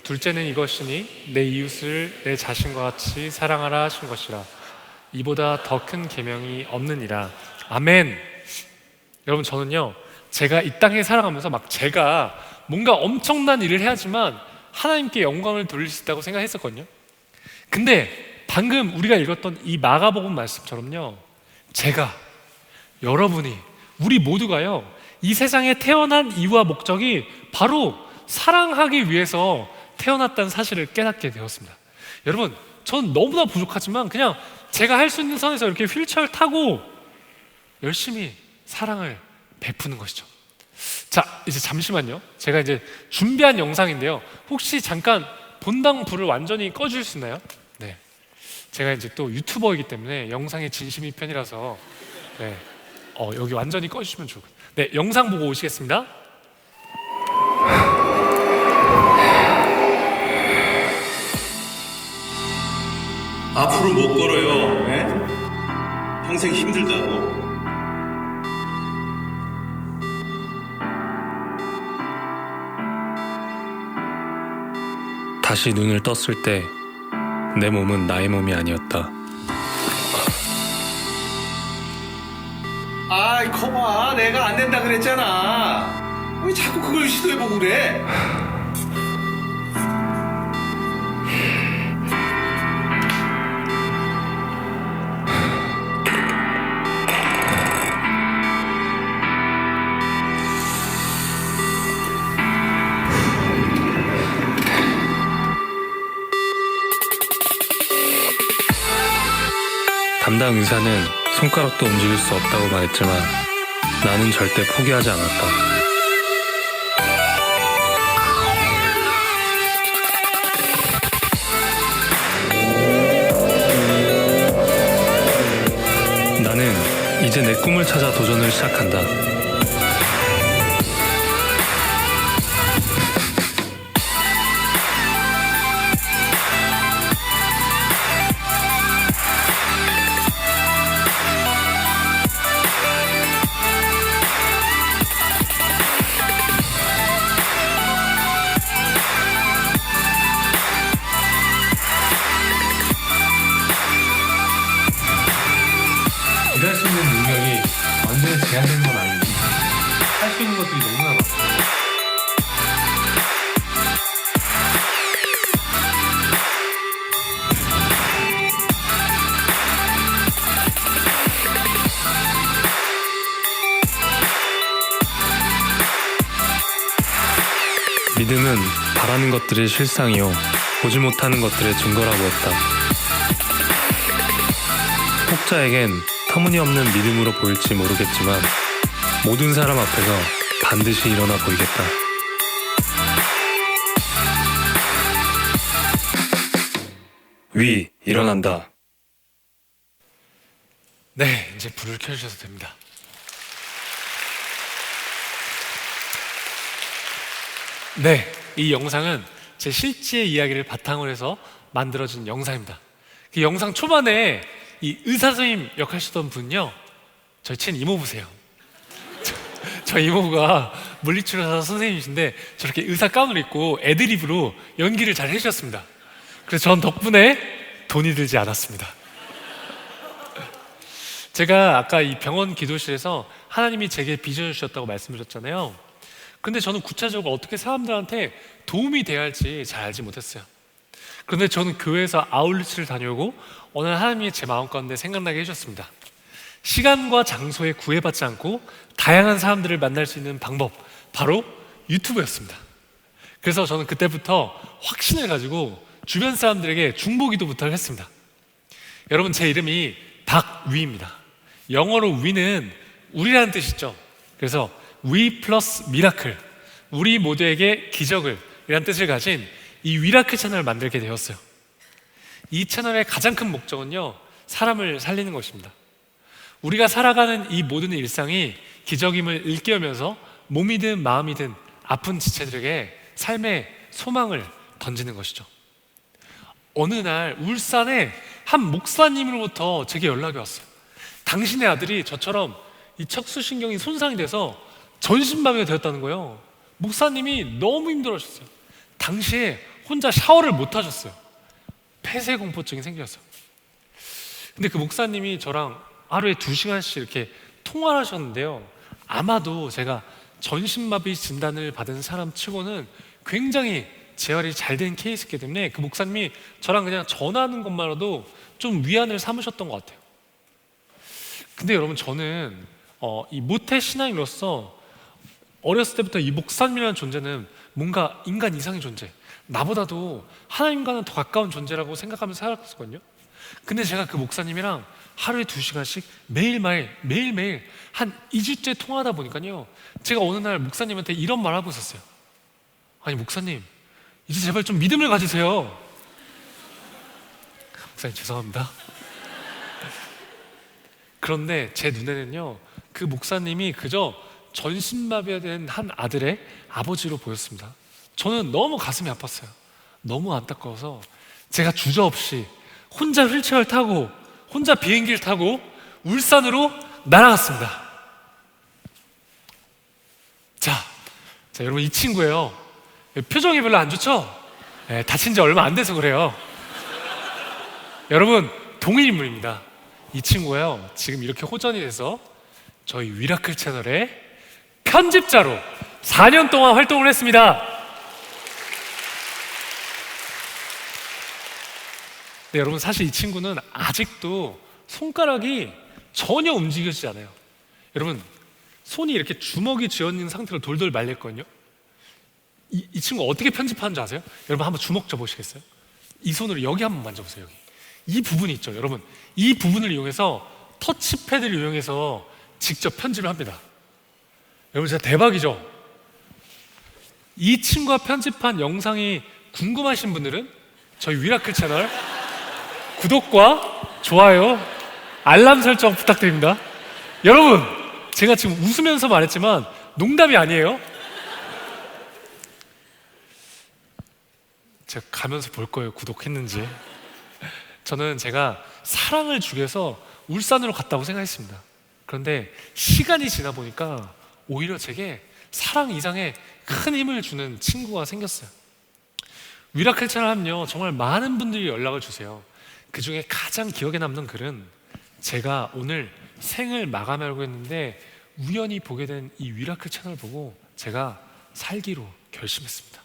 둘째는 이것이니 내 이웃을 내 자신과 같이 사랑하라 하신 것이라. 이보다 더 큰 계명이 없느니라. 아멘. 여러분, 저는요 제가 이 땅에 살아가면서 막 제가 뭔가 엄청난 일을 해야지만 하나님께 영광을 돌릴 수 있다고 생각했었거든요. 근데 방금 우리가 읽었던 이 마가복음 말씀처럼요, 제가, 여러분이, 우리 모두가요 이 세상에 태어난 이유와 목적이 바로 사랑하기 위해서 태어났다는 사실을 깨닫게 되었습니다. 여러분, 전 너무나 부족하지만 그냥 제가 할 수 있는 선에서 이렇게 휠체어를 타고 열심히 사랑을 베푸는 것이죠. 자, 이제 잠시만요. 제가 이제 준비한 영상인데요, 혹시 잠깐 본당 불을 완전히 꺼줄 수 있나요? 네, 제가 이제 또 유튜버이기 때문에 영상에 진심이 편이라서 네, 여기 완전히 꺼주시면 좋을 것 같아요. 네, 영상 보고 오시겠습니다. 앞으로 못 걸어요. 네? 평생 힘들다고. 다시 눈을 떴을 때 내 몸은 나의 몸이 아니었다. 아이, 거봐, 내가 안 된다 그랬잖아. 왜 자꾸 그걸 시도해보고 그래? 담당 의사는 손가락도 움직일 수 없다고 말했지만 나는 절대 포기하지 않았다. 나는 이제 내 꿈을 찾아 도전을 시작한다. 믿음은 바라는 것들의 실상이요 보지 못하는 것들의 증거라고 했다. 혹자에겐 터무니없는 믿음으로 보일지 모르겠지만 모든 사람 앞에서 반드시 일어나 보이겠다. 위 일어난다. 네, 이제 불을 켜주셔도 됩니다. 네, 이 영상은 제 실제 이야기를 바탕으로 해서 만들어진 영상입니다. 그 영상 초반에 이 의사 선생님 역할 하시던 분요, 저희 친 이모부세요. 저 이모부가 물리치료사 선생님이신데 저렇게 의사 가운을 입고 애드립으로 연기를 잘 해주셨습니다. 그래서 전 덕분에 돈이 들지 않았습니다. 제가 아까 이 병원 기도실에서 하나님이 제게 비전을 주셨다고 말씀드렸잖아요. 근데 저는 구체적으로 어떻게 사람들한테 도움이 돼야 할지 잘 알지 못했어요. 그런데 저는 교회에서 아울리치를 다녀오고 어느 날 하나님이 제 마음 가운데 생각나게 해주셨습니다. 시간과 장소에 구애받지 않고 다양한 사람들을 만날 수 있는 방법, 바로 유튜브였습니다. 그래서 저는 그때부터 확신을 가지고 주변 사람들에게 중보기도부터 했습니다. 여러분, 제 이름이 박위입니다. 영어로 위는 우리라는 뜻이죠. 그래서 위 플러스 미라클, 우리 모두에게 기적을 이라는 뜻을 가진 이 위라클 채널을 만들게 되었어요. 이 채널의 가장 큰 목적은요, 사람을 살리는 것입니다. 우리가 살아가는 이 모든 일상이 기적임을 일깨우면서 몸이든 마음이든 아픈 지체들에게 삶의 소망을 던지는 것이죠. 어느 날 울산에 한 목사님으로부터 제게 연락이 왔어요. 당신의 아들이 저처럼 이 척수신경이 손상이 돼서 전신마비가 되었다는 거예요. 목사님이 너무 힘들어하셨어요. 당시에 혼자 샤워를 못 하셨어요. 폐쇄공포증이 생겼어요. 근데 그 목사님이 저랑 하루에 2시간씩 이렇게 통화를 하셨는데요, 아마도 제가 전신마비 진단을 받은 사람 치고는 굉장히 재활이 잘 된 케이스이기 때문에 그 목사님이 저랑 그냥 전화하는 것만으로도 좀 위안을 삼으셨던 것 같아요. 근데 여러분, 저는 이 모태 신앙인으로서 어렸을 때부터 이 목사님이라는 존재는 뭔가 인간 이상의 존재, 나보다도 하나님과는 더 가까운 존재라고 생각하면서 살았거든요. 근데 제가 그 목사님이랑 하루에 2시간씩 매일매일 한 2주째 통화하다 보니까요, 제가 어느 날 목사님한테 이런 말 하고 있었어요. 아니 목사님, 이제 제발 좀 믿음을 가지세요. 목사님 죄송합니다. 그런데 제 눈에는요, 그 목사님이 그저 전신마비가 된 한 아들의 아버지로 보였습니다. 저는 너무 가슴이 아팠어요. 너무 안타까워서 제가 주저없이 혼자 휠체어를 타고 혼자 비행기를 타고 울산으로 날아갔습니다. 자, 여러분, 이 친구예요. 표정이 별로 안 좋죠? 네, 다친 지 얼마 안 돼서 그래요. 여러분, 동일 인물입니다. 이 친구가요, 지금 이렇게 호전이 돼서 저희 위라클 채널의 편집자로 4년 동안 활동을 했습니다. 네, 여러분, 사실 이 친구는 아직도 손가락이 전혀 움직여지지 않아요. 여러분, 손이 이렇게 주먹이 쥐어있는 상태로 돌돌 말렸거든요. 이 친구 어떻게 편집하는 줄 아세요? 여러분, 한번 주먹 져보시겠어요? 이 손으로 여기 한번 만져보세요. 여기 이 부분이 있죠. 여러분, 이 부분을 이용해서 터치패드를 이용해서 직접 편집을 합니다. 여러분, 진짜 대박이죠? 이 친구가 편집한 영상이 궁금하신 분들은 저희 위라클 채널 구독과 좋아요, 알람 설정 부탁드립니다. 여러분, 제가 지금 웃으면서 말했지만 농담이 아니에요. 제가 가면서 볼 거예요, 구독했는지. 저는 제가 사랑을 주기 위해서 울산으로 갔다고 생각했습니다. 그런데 시간이 지나 보니까 오히려 제게 사랑 이상의 큰 힘을 주는 친구가 생겼어요. 위라클 채널 하면요, 정말 많은 분들이 연락을 주세요. 그 중에 가장 기억에 남는 글은 제가 오늘 생을 마감하려고 했는데 우연히 보게 된 이 위라클 채널 보고 제가 살기로 결심했습니다.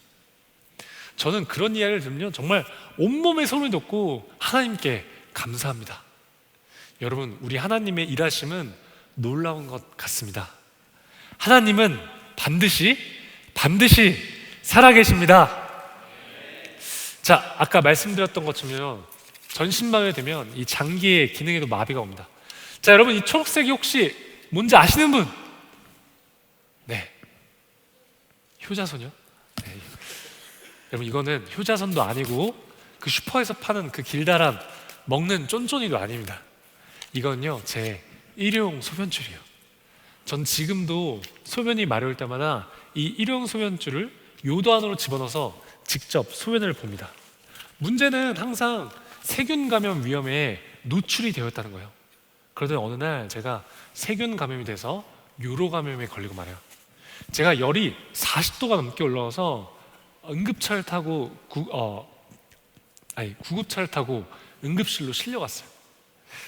저는 그런 이야기를 들으면 정말 온몸에 소름이 돋고 하나님께 감사합니다. 여러분, 우리 하나님의 일하심은 놀라운 것 같습니다. 하나님은 반드시 살아계십니다. 자, 아까 말씀드렸던 것처럼 전신마비가 되면 이 장기의 기능에도 마비가 옵니다. 자, 여러분 이 초록색이 혹시 뭔지 아시는 분? 네, 효자손이요? 네. 여러분 이거는 효자손도 아니고 그 슈퍼에서 파는 그 길다란 먹는 쫀쫀이도 아닙니다. 이건요 제 일회용 소변줄이에요. 전 지금도 소변이 마려울 때마다 이 일회용 소변줄을 요도 안으로 집어넣어서 직접 소변을 봅니다. 문제는 항상 세균 감염 위험에 노출이 되어 있다는 거예요. 그러더니 어느 날 제가 세균 감염이 돼서 요로 감염에 걸리고 말아요. 제가 열이 40도가 넘게 올라와서 응급차를 타고 구급차를 타고 응급실로 실려갔어요.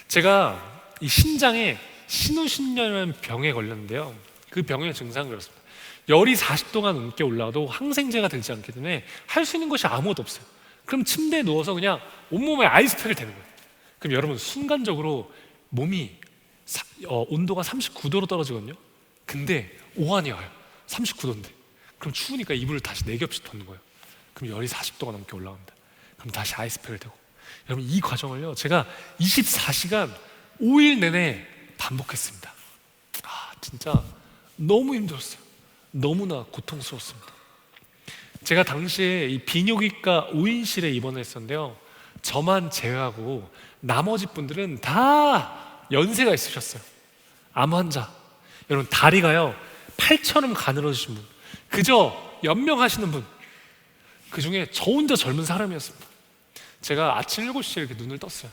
제가 이 신장에 신우신녀라는 병에 걸렸는데요. 그 병의 증상은 그렇습니다. 열이 40도가 넘게 올라도 항생제가 되지 않기 때문에 할 수 있는 것이 아무것도 없어요. 그럼 침대에 누워서 그냥 온몸에 아이스팩을 대는 거예요. 그럼 여러분 순간적으로 몸이 온도가 39도로 떨어지거든요. 근데 오한이 와요. 39도인데. 그럼 추우니까 이불을 다시 4겹씩 덮는 거예요. 그럼 열이 40도가 넘게 올라갑니다. 그럼 다시 아이스팩을 대고. 여러분 이 과정을요 제가 24시간 5일 내내 반복했습니다. 진짜 너무 힘들었어요. 너무나 고통스러웠습니다. 제가 당시에 이 비뇨기과 5인실에 입원했었는데요. 저만 제외하고 나머지 분들은 다 연세가 있으셨어요. 암 환자. 여러분 다리가요 팔처럼 가늘어지신 분, 그저 연명하시는 분, 그 중에 저 혼자 젊은 사람이었습니다. 제가 아침 7시에 이렇게 눈을 떴어요.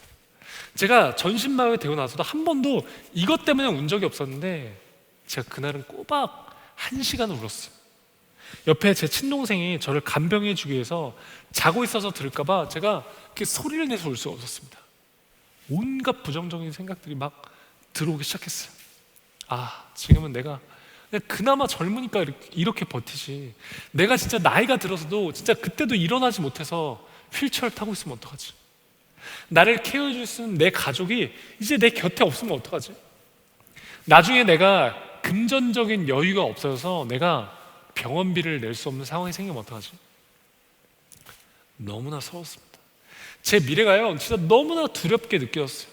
제가 전신마비 되고 나서도 한 번도 이것 때문에 운 적이 없었는데 제가 그날은 꼬박 1시간을 울었어요. 옆에 제 친동생이 저를 간병해 주기 위해서 자고 있어서 들을까봐 제가 이렇게 소리를 내서 울 수가 없었습니다. 온갖 부정적인 생각들이 막 들어오기 시작했어요. 지금은 내가 그나마 젊으니까 이렇게 버티지, 내가 진짜 나이가 들어서도 진짜 그때도 일어나지 못해서 휠체어를 타고 있으면 어떡하지? 나를 케어해 줄 수 있는 내 가족이 이제 내 곁에 없으면 어떡하지? 나중에 내가 금전적인 여유가 없어서 내가 병원비를 낼 수 없는 상황이 생기면 어떡하지? 너무나 서럽습니다. 제 미래가요 진짜 너무나 두렵게 느껴졌어요.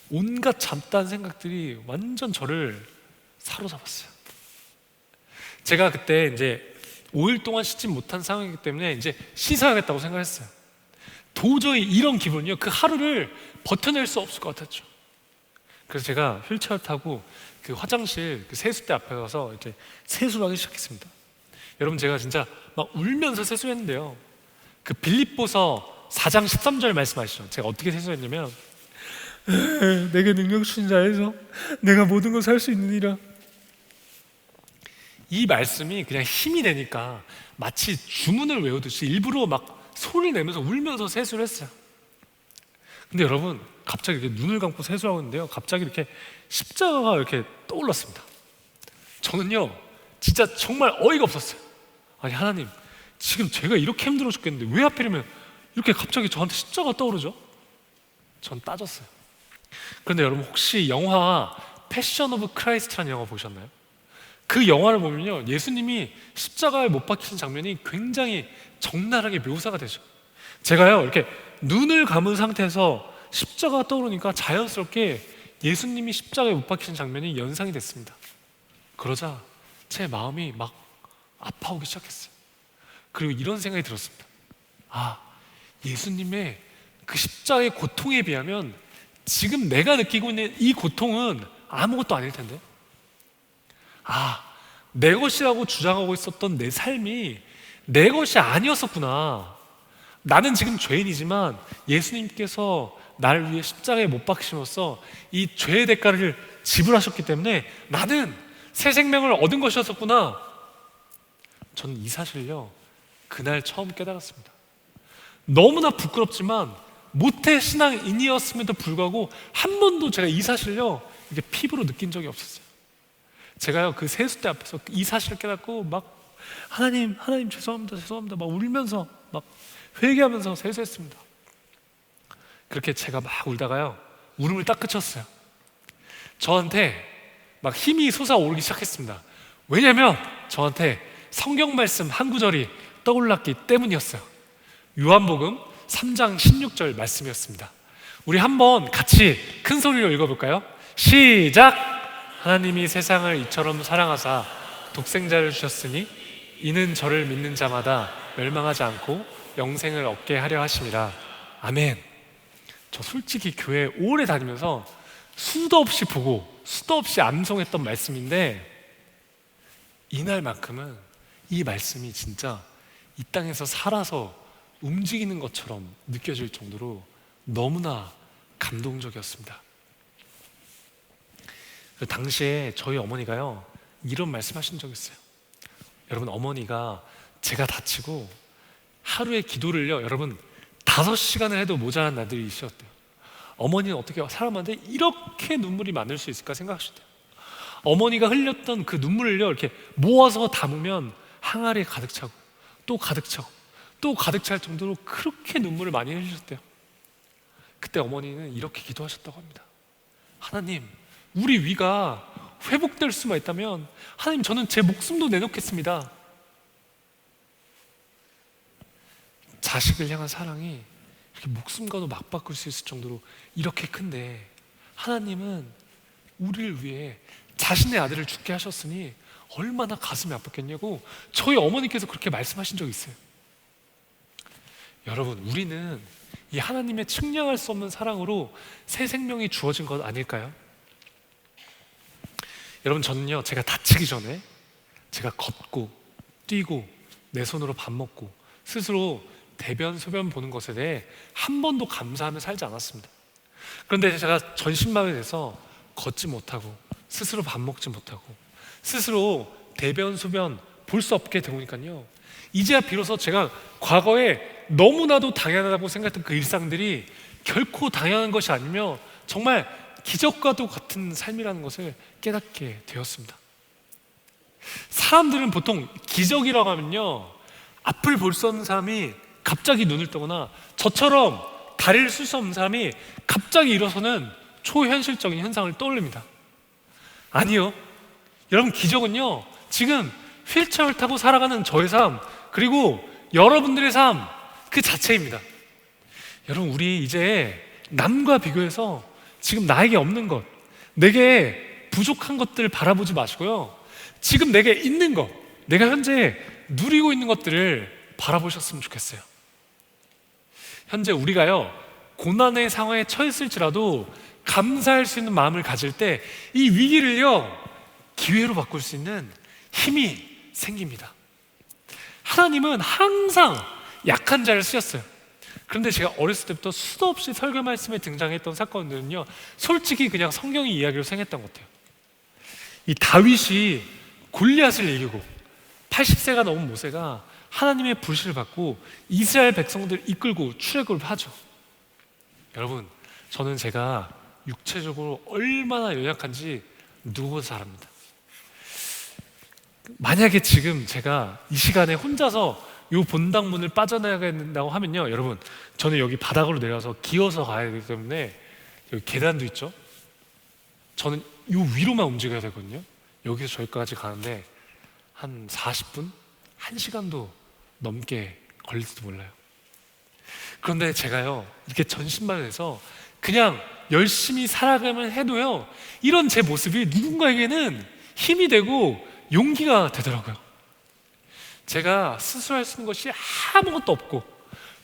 온갖 잡다한 생각들이 완전 저를 사로잡았어요. 제가 그때 이제 5일 동안 씻지 못한 상황이기 때문에 이제 씻어야겠다고 생각했어요. 도저히 이런 기분이요 그 하루를 버텨낼 수 없을 것 같았죠. 그래서 제가 휠체어 타고 그 화장실 그 세수대 앞에 가서 이제 세수를 하기 시작했습니다. 여러분 제가 진짜 막 울면서 세수했는데요, 그 빌립보서 4장 13절 말씀 아시죠? 제가 어떻게 세수했냐면 내게 능력 주신 자에서 내가 모든 걸 살 수 있느니라. 이 말씀이 그냥 힘이 되니까 마치 주문을 외우듯이 일부러 막 소리 내면서 울면서 세수를 했어요. 근데 여러분 갑자기 이렇게 눈을 감고 세수하고 있는데요, 갑자기 이렇게 십자가가 이렇게 떠올랐습니다. 저는요 진짜 정말 어이가 없었어요. 아니 하나님, 지금 제가 이렇게 힘들어 죽겠는데 왜 하필이면 이렇게 갑자기 저한테 십자가가 떠오르죠? 전 따졌어요. 그런데 여러분 혹시 영화 패션 오브 크라이스트라는 영화 보셨나요? 그 영화를 보면요 예수님이 십자가에 못 박히신 장면이 굉장히 적나라하게 묘사가 되죠. 제가요 이렇게 눈을 감은 상태에서 십자가가 떠오르니까 자연스럽게 예수님이 십자가에 못 박히신 장면이 연상이 됐습니다. 그러자 제 마음이 막 아파오기 시작했어요. 그리고 이런 생각이 들었습니다. 예수님의 그 십자가의 고통에 비하면 지금 내가 느끼고 있는 이 고통은 아무것도 아닐 텐데, 내 것이라고 주장하고 있었던 내 삶이 내 것이 아니었었구나. 나는 지금 죄인이지만 예수님께서 나를 위해 십자가에 못 박히심으로써 이 죄의 대가를 지불하셨기 때문에 나는 새 생명을 얻은 것이었었구나. 저는 이 사실을요 그날 처음 깨달았습니다. 너무나 부끄럽지만 모태 신앙인이었음에도 불구하고 한 번도 제가 이 사실을요 이게 피부로 느낀 적이 없었어요. 제가요 그 세수대 앞에서 이 사실을 깨닫고 막 하나님 죄송합니다 막 울면서 막 회개하면서 세수했습니다. 그렇게 제가 막 울다가요 울음을 딱 그쳤어요. 저한테 막 힘이 솟아오르기 시작했습니다. 왜냐면 저한테 성경 말씀 한 구절이 떠올랐기 때문이었어요. 요한복음 3장 16절 말씀이었습니다. 우리 한번 같이 큰 소리로 읽어볼까요? 시작! 하나님이 세상을 이처럼 사랑하사 독생자를 주셨으니 이는 저를 믿는 자마다 멸망하지 않고 영생을 얻게 하려 하심이라. 아멘. 저 솔직히 교회 오래 다니면서 수도 없이 보고 수도 없이 암송했던 말씀인데, 이날만큼은 이 말씀이 진짜 이 땅에서 살아서 움직이는 것처럼 느껴질 정도로 너무나 감동적이었습니다. 그 당시에 저희 어머니가요, 이런 말씀하신 적이 있어요. 여러분, 어머니가 제가 다치고 하루에 기도를요, 여러분 5시간을 해도 모자란 날들이 있었대요. 어머니는 어떻게 사람한테 이렇게 눈물이 많을 수 있을까 생각하셨대요. 어머니가 흘렸던 그 눈물을요, 이렇게 모아서 담으면 항아리에 가득 차고 또 가득 차고 또 가득 찰 정도로 그렇게 눈물을 많이 흘리셨대요. 그때 어머니는 이렇게 기도하셨다고 합니다. 하나님, 우리 위가 회복될 수만 있다면 하나님, 저는 제 목숨도 내놓겠습니다. 자식을 향한 사랑이 이렇게 목숨과도 맞바꿀 수 있을 정도로 이렇게 큰데, 하나님은 우리를 위해 자신의 아들을 죽게 하셨으니 얼마나 가슴이 아팠겠냐고 저희 어머니께서 그렇게 말씀하신 적이 있어요. 여러분, 우리는 이 하나님의 측량할 수 없는 사랑으로 새 생명이 주어진 것 아닐까요? 여러분, 저는요, 제가 다치기 전에 제가 걷고 뛰고 내 손으로 밥 먹고 스스로 대변 소변 보는 것에 대해 한 번도 감사하며 살지 않았습니다. 그런데 제가 전신마비에 대해서 걷지 못하고 스스로 밥 먹지 못하고 스스로 대변 소변 볼 수 없게 되니까요, 이제야 비로소 제가 과거에 너무나도 당연하다고 생각했던 그 일상들이 결코 당연한 것이 아니며 정말 기적과도 같은 삶이라는 것을 깨닫게 되었습니다. 사람들은 보통 기적이라고 하면요, 앞을 볼 수 없는 사람이 갑자기 눈을 뜨거나 저처럼 다리를 쓸 수 없는 사람이 갑자기 일어서는 초현실적인 현상을 떠올립니다. 아니요, 여러분, 기적은요, 지금 휠체어를 타고 살아가는 저의 삶, 그리고 여러분들의 삶 그 자체입니다. 여러분, 우리 이제 남과 비교해서 지금 나에게 없는 것, 내게 부족한 것들을 바라보지 마시고요, 지금 내게 있는 것, 내가 현재 누리고 있는 것들을 바라보셨으면 좋겠어요. 현재 우리가요, 고난의 상황에 처했을지라도 감사할 수 있는 마음을 가질 때 이 위기를요, 기회로 바꿀 수 있는 힘이 생깁니다. 하나님은 항상 약한 자를 쓰셨어요. 그런데 제가 어렸을 때부터 수도 없이 설교 말씀에 등장했던 사건들은요, 솔직히 그냥 성경의 이야기로 생각했던 것 같아요. 이 다윗이 골리앗을 이기고 80세가 넘은 모세가 하나님의 불신을 받고 이스라엘 백성들을 이끌고 출애굽을 하죠. 여러분, 저는 제가 육체적으로 얼마나 연약한지 누구보다 잘 압니다. 만약에 지금 제가 이 시간에 혼자서 이 본당문을 빠져나가야 된다고 하면요, 여러분, 저는 여기 바닥으로 내려서 기어서 가야 되기 때문에 여기 계단도 있죠. 저는 이 위로만 움직여야 되거든요. 여기서 저기까지 가는데 한 40분? 1시간도 넘게 걸릴지도 몰라요. 그런데 제가요, 이렇게 전신만해서 그냥 열심히 살아가면 해도요, 이런 제 모습이 누군가에게는 힘이 되고 용기가 되더라고요. 제가 스스로 할 수 있는 것이 아무것도 없고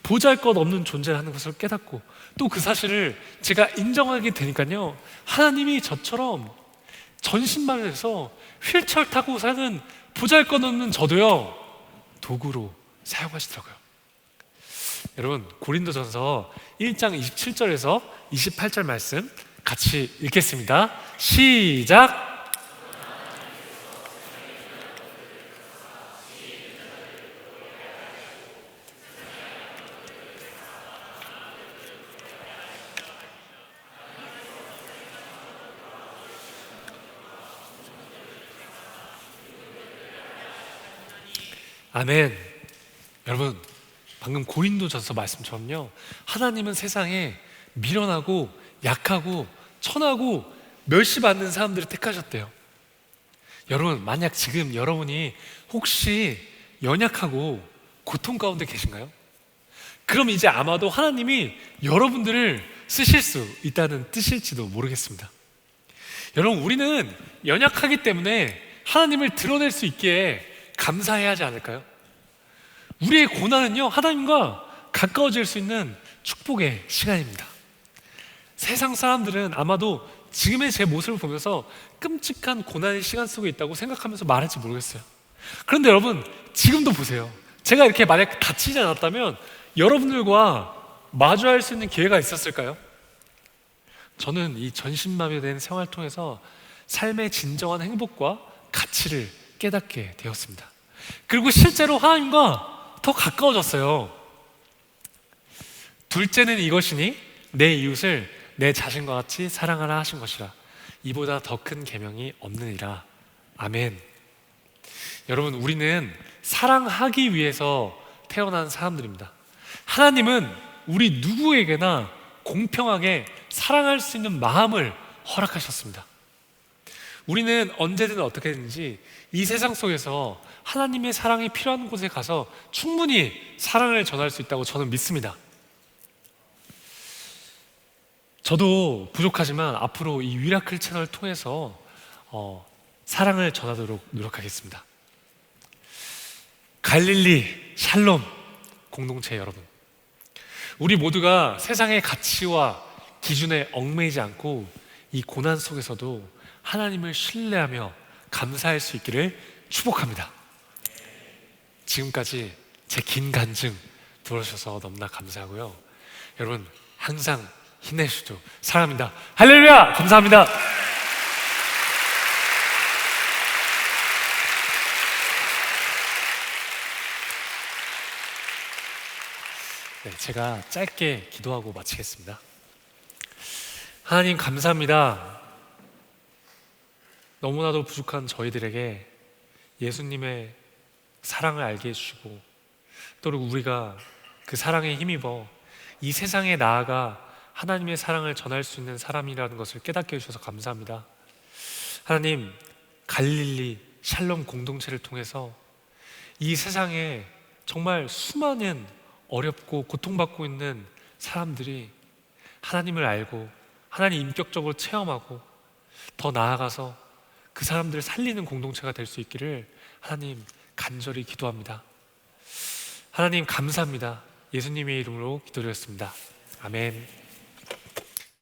보잘것없는 존재라는 것을 깨닫고 또 그 사실을 제가 인정하게 되니까요, 하나님이 저처럼 전신만해서 휠체어 타고 사는 보잘것없는 저도요, 도구로 사용하시더라고요. 여러분, 고린도전서 1장 27절에서 28절 말씀 같이 읽겠습니다. 시작! 아멘. 여러분, 방금 고린도전서 말씀처럼요, 하나님은 세상에 미련하고 약하고 천하고 멸시받는 사람들을 택하셨대요. 여러분, 만약 지금 여러분이 혹시 연약하고 고통 가운데 계신가요? 그럼 이제 아마도 하나님이 여러분들을 쓰실 수 있다는 뜻일지도 모르겠습니다. 여러분, 우리는 연약하기 때문에 하나님을 드러낼 수 있기에 감사해야 하지 않을까요? 우리의 고난은요, 하나님과 가까워질 수 있는 축복의 시간입니다. 세상 사람들은 아마도 지금의 제 모습을 보면서 끔찍한 고난의 시간 속에 있다고 생각하면서 말할지 모르겠어요. 그런데 여러분, 지금도 보세요. 제가 이렇게 만약 다치지 않았다면 여러분들과 마주할 수 있는 기회가 있었을까요? 저는 이 전신마비된 생활을 통해서 삶의 진정한 행복과 가치를 깨닫게 되었습니다. 그리고 실제로 하나님과 더 가까워졌어요. 둘째는 이것이니 내 이웃을 내 자신과 같이 사랑하라 하신 것이라. 이보다 더 큰 계명이 없느니라. 아멘. 여러분, 우리는 사랑하기 위해서 태어난 사람들입니다. 하나님은 우리 누구에게나 공평하게 사랑할 수 있는 마음을 허락하셨습니다. 우리는 언제든 어떻게든지 이 세상 속에서 하나님의 사랑이 필요한 곳에 가서 충분히 사랑을 전할 수 있다고 저는 믿습니다. 저도 부족하지만 앞으로 이 위라클 채널을 통해서 사랑을 전하도록 노력하겠습니다. 갈릴리 샬롬 공동체 여러분, 우리 모두가 세상의 가치와 기준에 얽매이지 않고 이 고난 속에서도 하나님을 신뢰하며 감사할 수 있기를 축복합니다. 지금까지 제 긴 간증 들어주셔서 너무나 감사하고요. 여러분, 항상 힘내시죠. 사랑합니다. 할렐루야! 감사합니다. 네, 제가 짧게 기도하고 마치겠습니다. 하나님, 감사합니다. 너무나도 부족한 저희들에게 예수님의 사랑을 알게 해주시고, 또 우리가 그 사랑에 힘입어 이 세상에 나아가 하나님의 사랑을 전할 수 있는 사람이라는 것을 깨닫게 해주셔서 감사합니다. 하나님, 갈릴리 샬롬 공동체를 통해서 이 세상에 정말 수많은 어렵고 고통받고 있는 사람들이 하나님을 알고 하나님 인격적으로 체험하고 더 나아가서 그 사람들을 살리는 공동체가 될 수 있기를 하나님 간절히 기도합니다. 하나님, 감사합니다. 예수님의 이름으로 기도드렸습니다. 아멘.